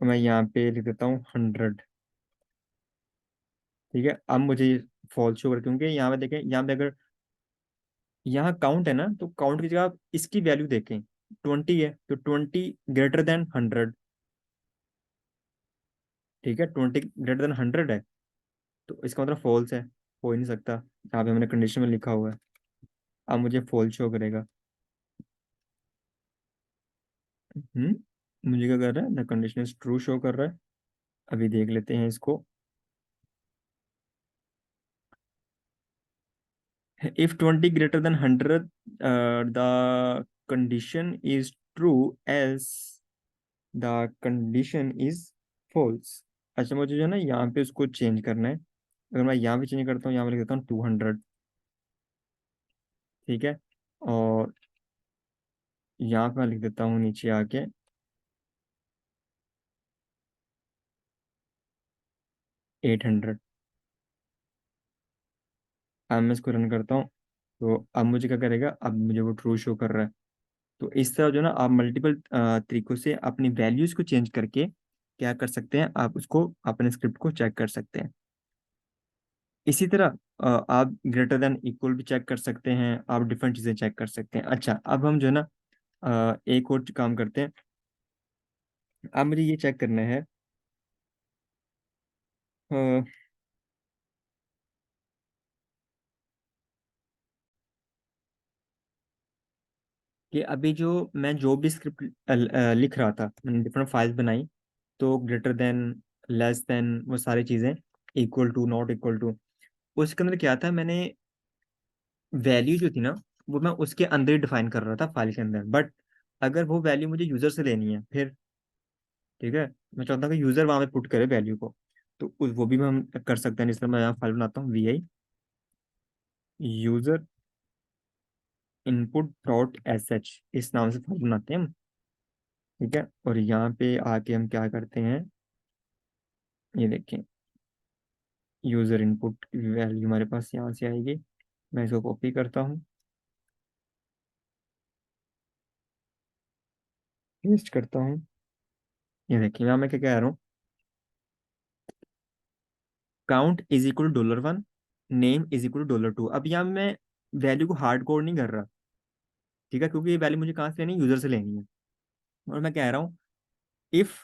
तो मैं यहाँ पे लिख देता हूँ 100। ठीक है, अब मुझे फॉल्स शो कर, क्योंकि यहाँ पे देखें, यहाँ पे अगर यहाँ काउंट है ना, तो काउंट की जगह आप इसकी वैल्यू देखें, 20 है, तो 20 ग्रेटर देन 100। ठीक है, 20 ग्रेटर देन 100 है, तो इसका मतलब फॉल्स है, हो ही नहीं सकता, यहाँ पे मैंने कंडीशन में लिखा हुआ है। अब मुझे फॉल्स शो करेगा। मुझे क्या कर रहा है, the condition is true show कर रहा है। अभी देख लेते हैं इसको। If 20 greater than 100, the condition is true, else the condition is false। अच्छा, मुझे जो है ना यहाँ पे उसको चेंज करना है। अगर मैं यहाँ पे चेंज करता हूँ, यहाँ पे लिख देता हूँ 200। ठीक है, और यहाँ पे मैं लिख देता हूँ नीचे आके 800। अब मैं इसको रन करता हूँ, तो अब मुझे क्या करेगा, अब मुझे वो ट्रू शो कर रहा है। तो इस तरह जो ना, आप मल्टीपल तरीकों से अपनी वैल्यूज को चेंज करके क्या कर सकते हैं, आप उसको अपने स्क्रिप्ट को चेक कर सकते हैं। इसी तरह आप ग्रेटर देन इक्वल भी चेक कर सकते हैं, आप डिफरेंट चीज़ें चेक कर सकते हैं। अच्छा, अब हम जो है ना एक और काम करते हैं। अब मुझे ये चेक करना है अ, कि अभी जो मैं जो भी स्क्रिप्ट लिख रहा था, मैंने डिफरेंट फाइल्स बनाई, तो ग्रेटर देन, लेस देन, वो सारी चीज़ें, equal to, not equal to, उसके अंदर क्या था, मैंने वैल्यू जो थी ना, वो मैं उसके अंदर ही डिफाइन कर रहा था फाइल के अंदर। बट अगर वो वैल्यू मुझे यूजर से लेनी है फिर, ठीक है, मैं चाहता हूँ कि यूजर वहां पे पुट करे वैल्यू को, तो वो भी हम कर सकते हैं। जिस तरह मैं यहाँ फाइल बनाता हूँ, V I user input dot S H, इस नाम से फाइल बनाते हैं हम। ठीक है, और यहाँ पे आके हम क्या करते हैं, ये देखें, यूजर इनपुट की वैल्यू हमारे पास यहाँ से आएगी। मैं इसको कॉपी करता हूँ, पेस्ट करता हूँ। ये देखिए यहाँ मैं क्या कह रहा हूँ, count is equal $1, name is equal $2। अब यहाँ मैं वैल्यू को हार्ड कोड नहीं कर रहा, ठीक है, क्योंकि ये वैल्यू मुझे कहाँ से लेनी है, यूजर से लेनी है। और मैं कह रहा हूँ इफ,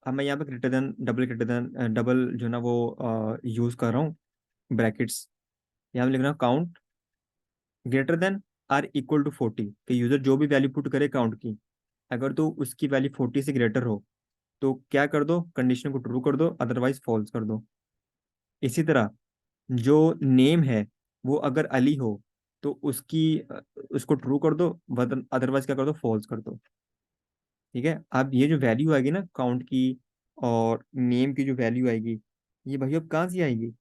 अब मैं यहाँ पे greater than, double greater than, double जो है ना वो यूज कर रहा हूँ, ब्रैकेट्स। यहाँ पे लिख रहा हूँ count greater than or equal to 40, कि यूजर जो भी वैल्यू पुट करे काउंट की, अगर तो उसकी वैल्यू 40 से ग्रेटर हो तो क्या कर दो, कंडीशन को ट्रू कर दो, अदरवाइज फॉल्स कर दो। इसी तरह जो नेम है वो अगर अली हो तो उसको ट्रू कर दो, अदरवाइज क्या कर दो, फॉल्स कर दो। ठीक है, अब ये जो वैल्यू आएगी ना काउंट की और नेम की जो वैल्यू आएगी, ये भाई अब कहाँ से आएगी,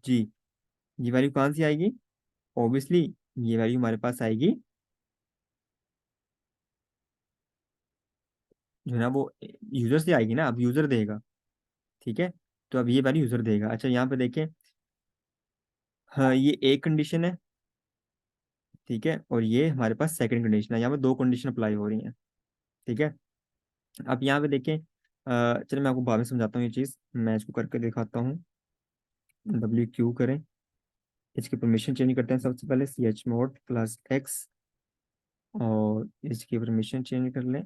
जी, ये वैल्यू कहाँ से आएगी, ऑब्वियसली ये वैल्यू हमारे पास आएगी जो है ना वो यूजर से आएगी ना, अब यूजर देगा। ठीक है, तो अब ये वैल्यू यूजर देगा। अच्छा यहाँ पे देखें, हाँ ये एक कंडीशन है, ठीक है, और ये हमारे पास सेकंड कंडीशन है, यहाँ पे दो कंडीशन अप्लाई हो रही हैं। ठीक है, अब यहाँ पे देखें, चलो मैं आपको बाद में समझाता हूँ ये चीज़, मैं इसको करके दिखाता हूँ। WQ करें, इसकी परमिशन चेंज करते हैं सबसे पहले, chmod+x, और इसकी परमिशन चेंज कर लें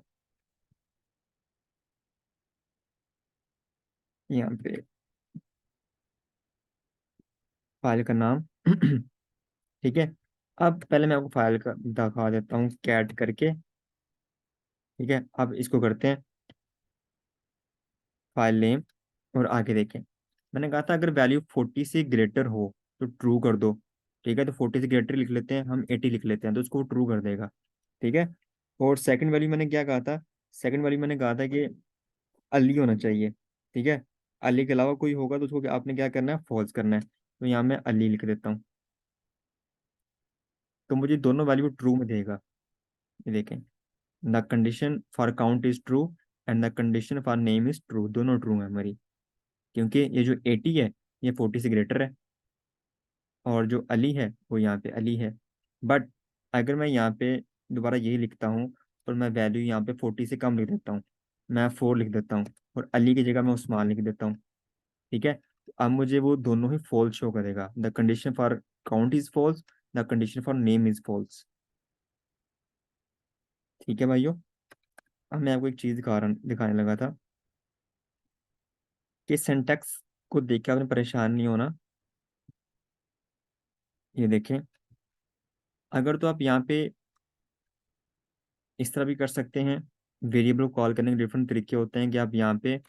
यहाँ पे, फाइल का नाम ठीक है, अब पहले मैं आपको फाइल का दिखा देता हूँ कैट करके। ठीक है, अब इसको करते हैं फाइल नेम, और आगे देखें, मैंने कहा था अगर वैल्यू 40 से ग्रेटर हो तो ट्रू कर दो। ठीक है, तो 40 से ग्रेटर लिख लेते हैं, हम 80 लिख लेते हैं, तो उसको ट्रू कर देगा। ठीक है, और सेकंड वैल्यू मैंने क्या कहा था, सेकंड वैल्यू मैंने कहा था कि अली होना चाहिए। ठीक है, अली के अलावा कोई होगा तो उसको आपने क्या करना है, फॉल्स करना है, तो यहाँ मैं अली लिख देता हूँ, तो मुझे दोनों वैल्यू ट्रू में देगा। ये देखें, the condition for count is true and the condition for name is true, दोनों ट्रू है हमारी, क्योंकि ये जो 80 है ये 40 से ग्रेटर है, और जो अली है वो यहाँ पे अली है। बट अगर मैं यहाँ पे दोबारा यही लिखता हूँ और मैं वैल्यू यहाँ पे 40 से कम लिख देता हूँ, मैं 4 लिख देता हूँ, और अली की जगह मैं उस्मान लिख देता हूँ। ठीक है, तो अब मुझे वो दोनों ही फॉल्स शो करेगा, the condition for count is false, the condition for name is false. ठीक है भाइयों, अब मैं आपको एक चीज़ दिखाने लगा था कि सिंटैक्स को देख के आपने परेशान नहीं होना। ये देखें, अगर तो आप यहाँ पे इस तरह भी कर सकते हैं, वेरिएबल को कॉल करने के डिफरेंट तरीके होते हैं कि आप यहाँ पे,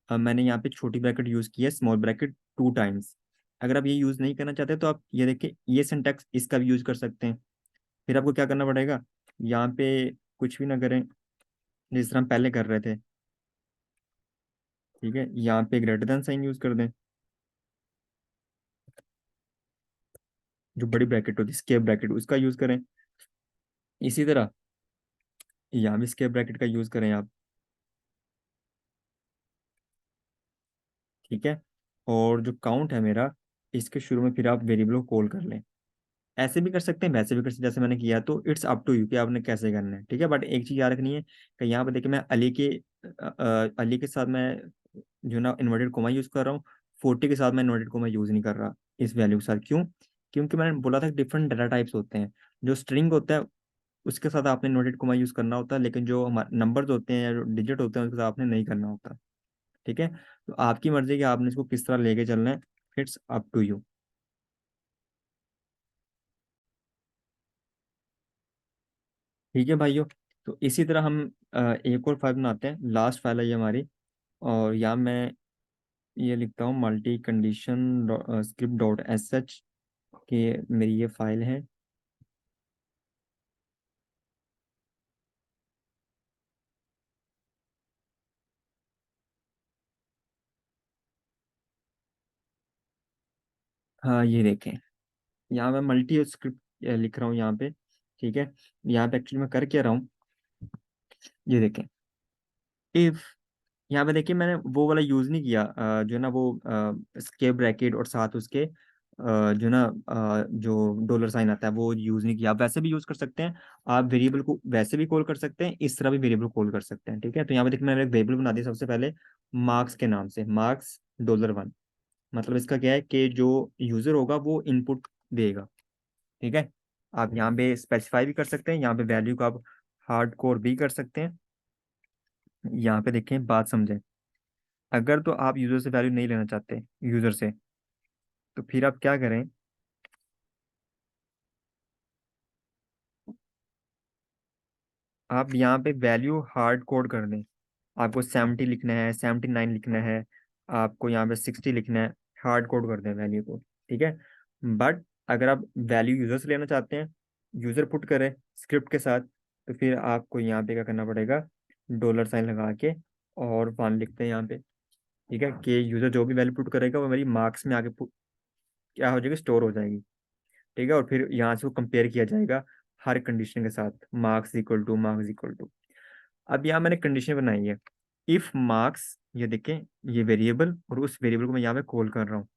मैंने यहाँ पे छोटी ब्रैकेट यूज़ की है, स्मॉल ब्रैकेट 2 टाइम्स। अगर आप ये यूज़ नहीं करना चाहते तो आप ये देखिए, ये सिंटैक्स इसका भी यूज़ कर सकते हैं। फिर आपको क्या करना पड़ेगा, यहाँ पे कुछ भी ना करें, जिस तरह हम पहले कर रहे थे। ठीक है, यहाँ पे ग्रेटर देन साइन यूज़ कर दें, जो बड़ी ब्रैकेट होती है स्केप ब्रैकेट, उसका यूज़ करें। इसी तरह यहाँ भी स्केप ब्रैकेट का यूज़ करें आप। ठीक है, और जो काउंट है मेरा, इसके शुरू में फिर आप वेरिएबल को कॉल कर लें। ऐसे भी कर सकते हैं, वैसे भी कर सकते हैं, जैसे मैंने किया, तो इट्स अप टू यू कि आपने कैसे करना है। ठीक है, बट एक चीज़ याद रखनी है कि यहाँ पे देखिए, मैं अली के साथ मैं जो ना इन्वर्टेड कोमा यूज़ कर रहा हूँ, 40 के साथ मैं इन्वर्टेड कोमा यूज़ नहीं कर रहा इस वैल्यू के साथ। क्यों? क्योंकि मैंने बोला था डिफरेंट डाटा टाइप्स होते हैं, जो स्ट्रिंग होता है उसके साथ आपने इन्वर्टेड कोमा यूज़ करना होता है, लेकिन जो हमारे नंबर्स होते हैं या जो डिजिट होते हैं उसके साथ आपने नहीं करना होता। ठीक है, तो आपकी मर्जी कि आपने इसको किस तरह लेके चलना है, इट्स अप टू यू। ठीक है भाइयों, तो इसी तरह हम एक और फाइल बनाते हैं, लास्ट फाइल है ये हमारी, और यहाँ मैं ये लिखता हूँ मल्टी कंडीशन script.sh, कि मेरी ये फाइल है। हाँ ये देखें, यहाँ मैं मल्टी स्क्रिप्ट लिख रहा हूँ यहाँ पे। ठीक है, यहाँ पे एक्चुअली मैं कर क्या रहा हूँ, ये देखें। इफ, यहाँ पे देखिए मैंने वो वाला यूज नहीं किया, जो ना वो स्केप ब्रैकेट और साथ उसके जो ना जो डॉलर साइन आता है वो यूज नहीं किया। आप वैसे भी यूज कर सकते हैं, आप वेरिएबल को वैसे भी कॉल कर सकते हैं, इस तरह भी वेरिएबल कॉल कर सकते हैं। ठीक है, तो यहाँ पे देखिए मैंने एक वेरिएबल बना दिया सबसे पहले मार्क्स के नाम से, मार्क्स $1। मतलब इसका क्या है कि जो यूजर होगा वो इनपुट देगा। ठीक है, आप यहाँ पे स्पेसिफाई भी कर सकते हैं, यहाँ पे वैल्यू को आप हार्ड कोर भी कर सकते हैं। यहाँ पे देखें, बात समझें। अगर तो आप यूजर से वैल्यू नहीं लेना चाहते यूजर से, तो फिर आप क्या करें, आप यहाँ पे वैल्यू हार्ड कोड कर दें। आपको 70 लिखना है, 79 लिखना है, आपको यहाँ पे 60 लिखना है, हार्ड कोड कर दें वैल्यू को। ठीक है, बट अगर आप वैल्यू यूजर से लेना चाहते हैं, यूजर पुट करें स्क्रिप्ट के साथ, तो फिर आपको यहाँ पे क्या करना पड़ेगा, डॉलर साइन लगा के और 1 लिखते हैं यहाँ पे। ठीक है, कि यूजर जो भी वैल्यू पुट करेगा वो मेरी मार्क्स में आगे क्या हो जाएगी, स्टोर हो जाएगी। ठीक है, और फिर यहाँ से वो कंपेयर किया जाएगा हर कंडीशन के साथ, marks equal to, marks equal to. अब यहाँ मैंने कंडीशन बनाई है, इफ मार्क्स, ये देखें, ये वेरिएबल और उस वेरिएबल को मैं यहाँ पे कॉल कर रहा हूँ,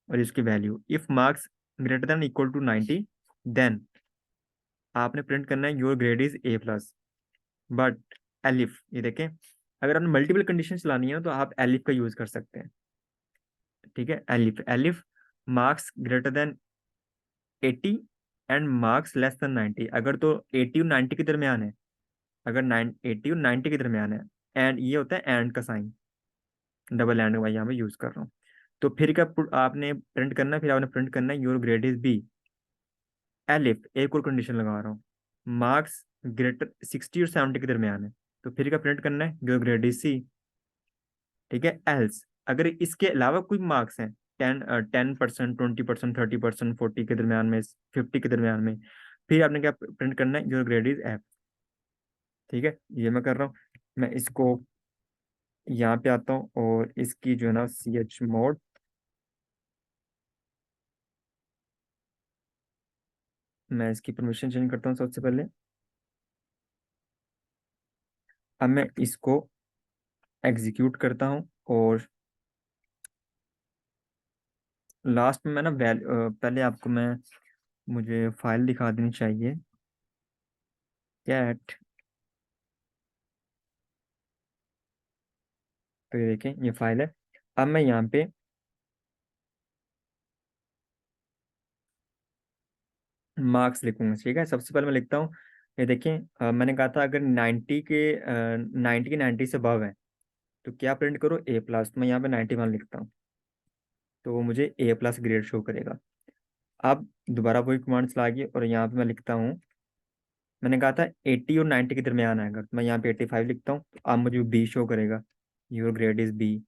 और इसकी value if marks greater than equal to 90, then आपने प्रिंट करना है your grade is A+। But elif, ये देखें, अगर आपने मल्टीपल कंडीशन चलानी है तो आप एलिफ का यूज कर सकते हैं। ठीक है, elif, elif marks greater then 80 and marks less than 90, अगर तो 80 और 90 के दरमियान है, अगर 80 और 90 के दरमियान है, एंड ये होता है एंड का साइन, डबल एंड का यहाँ पे यूज कर रहा हूँ। तो फिर क्या आपने प्रिंट करना है, फिर आपने प्रिंट करना है your grade is B। Elif, एक और कंडीशन लगा रहा हूँ, मार्क्स ग्रेटर 60 और 70 के दरमियान है, तो फिर क्या प्रिंट करना है, योर ग्रेड इज C। ठीक है, एल्स अगर इसके अलावा कोई मार्क्स हैं, 10%, 20%, 30%, 40 के दरमियान में, 50 के दरमियान में, फिर आपने क्या प्रिंट करना है, योर ग्रेड इज F। ठीक है, ये मैं कर रहा हूँ। मैं इसको यहाँ पे आता हूँ और इसकी जो है ना CH मोड, मैं इसकी परमिशन चेंज करता हूँ सबसे पहले। अब मैं इसको एग्जीक्यूट करता हूँ, और लास्ट में मैं ना पहले आपको मैं, मुझे फाइल दिखा देनी चाहिए, कैट। तो ये देखें, ये फाइल है। अब मैं यहाँ पे मार्क्स लिखूंगा। ठीक है, सबसे पहले मैं लिखता हूँ, ये देखें, मैंने कहा था अगर 90 से अबव है तो क्या प्रिंट करो, A+। तो मैं यहाँ पे 91 लिखता हूँ, तो वो मुझे A+ ग्रेड शो करेगा। अब दोबारा वही कमांड चला गई, और यहाँ पे मैं लिखता हूँ, मैंने कहा था 80 और 90 के दरमियान आएगा, तो मैं यहाँ पे 85 लिखता हूँ, तो अब मुझे B शो करेगा, योर ग्रेड इज B।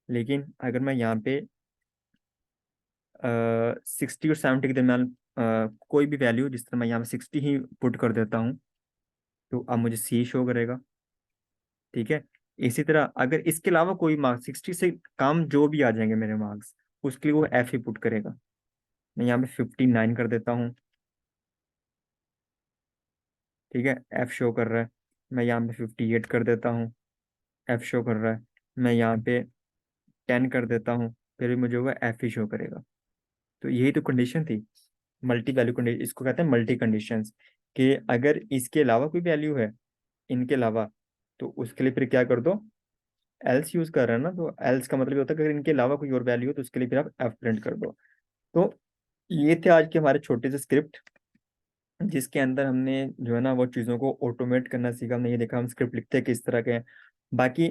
लेकिन अगर मैं यहाँ पे 60 और 70 के दरमियान कोई भी वैल्यू, जिस तरह मैं यहाँ पे 60 ही पुट कर देता हूँ, तो अब मुझे C शो करेगा। ठीक है, इसी तरह अगर इसके अलावा कोई मार्क्स 60 से कम जो भी आ जाएंगे मेरे मार्क्स, उसके लिए वो F ही पुट करेगा। मैं यहाँ पे 59 कर देता हूँ। ठीक है, F शो कर रहा है। मैं यहाँ पे 58 कर देता हूँ, F शो कर रहा है। मैं यहाँ पे 10 कर देता हूँ, फिर भी मुझे वो F ही शो करेगा। तो यही तो कंडीशन थी, मल्टी वैल्यू कंडीशन, इसको कहते हैं मल्टी कंडीशंस, कि अगर इसके अलावा कोई वैल्यू है, इनके अलावा, तो उसके लिए फिर क्या कर दो, एल्स यूज कर रहे हैं ना, तो एल्स का मतलब ये होता है कि अगर इनके अलावा कोई और वैल्यू हो तो उसके लिए फिर आप एफ प्रिंट कर दो। तो ये थे आज के हमारे छोटे से स्क्रिप्ट, जिसके अंदर हमने जो है ना वो चीज़ों को ऑटोमेट करना सीखा। हमने ये देखा हम स्क्रिप्ट लिखते हैं किस तरह के हैं। बाकी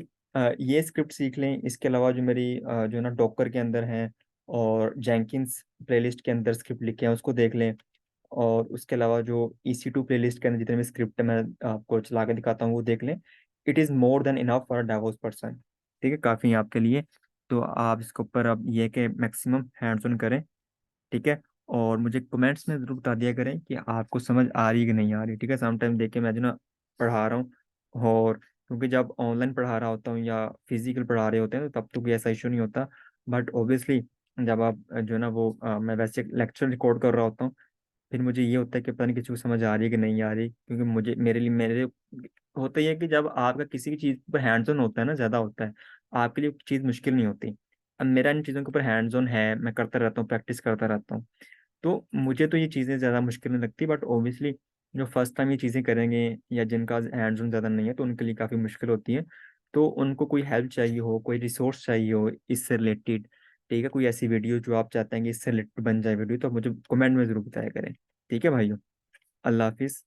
ये स्क्रिप्ट सीख लें, इसके अलावा जो मेरी जो है ना डॉकर के अंदर हैं, और जेंकिंस प्लेलिस्ट के अंदर स्क्रिप्ट लिखे हैं उसको देख लें। और उसके अलावा जो EC2 प्लेलिस्ट के अंदर जितने भी स्क्रिप्ट मैं आपको चला के दिखाता हूँ वो देख लें। It is more than enough for a devout person. ठीक है, काफ़ी है आपके लिए। तो आप इसके ऊपर अब ये कि मैक्सिमम हैंड्स ऑन करें। ठीक है, और मुझे कमेंट्स में ज़रूर बता दिया करें कि आपको समझ आ रही है कि नहीं आ रही। ठीक है, समटाइम देख के मैं जो ना पढ़ा रहा हूँ, और क्योंकि जब ऑनलाइन पढ़ा रहा होता हूँ या फिजिकल पढ़ा रहे होते हैं तो तब तो कोई ऐसा इशू नहीं होता। बट ऑब्वियसली जब आप जो है ना वो मैं वैसे लेक्चर रिकॉर्ड कर रहा होता हूँ, फिर मुझे ये होता है कि पता नहीं किसी को समझ आ रही है कि नहीं आ रही, क्योंकि मुझे मेरे होता ही है कि जब आपका किसी की चीज़ पर हैंड्स ऑन होता है ना, ज़्यादा होता है, आपके लिए चीज़ मुश्किल नहीं होती। अब मेरा इन चीज़ों के ऊपर हैंड्स ऑन है, मैं करता रहता हूँ, प्रैक्टिस करता रहता हूँ, तो मुझे तो ये चीज़ें ज़्यादा मुश्किल नहीं लगती। बट ऑब्वियसली जो फर्स्ट टाइम ये चीज़ें करेंगे या जिनका हैंड्स ऑन ज़्यादा नहीं है, तो उनके लिए काफ़ी मुश्किल होती है। तो उनको कोई हेल्प चाहिए हो, कोई रिसोर्स चाहिए हो इससे रिलेटेड, ठीक है, कोई ऐसी वीडियो जो आप चाहते हैं कि इससे रिलेटेड बन जाए वीडियो, तो मुझे कमेंट में ज़रूर बताया करें। ठीक है भाइयों, अल्लाह हाफिज़।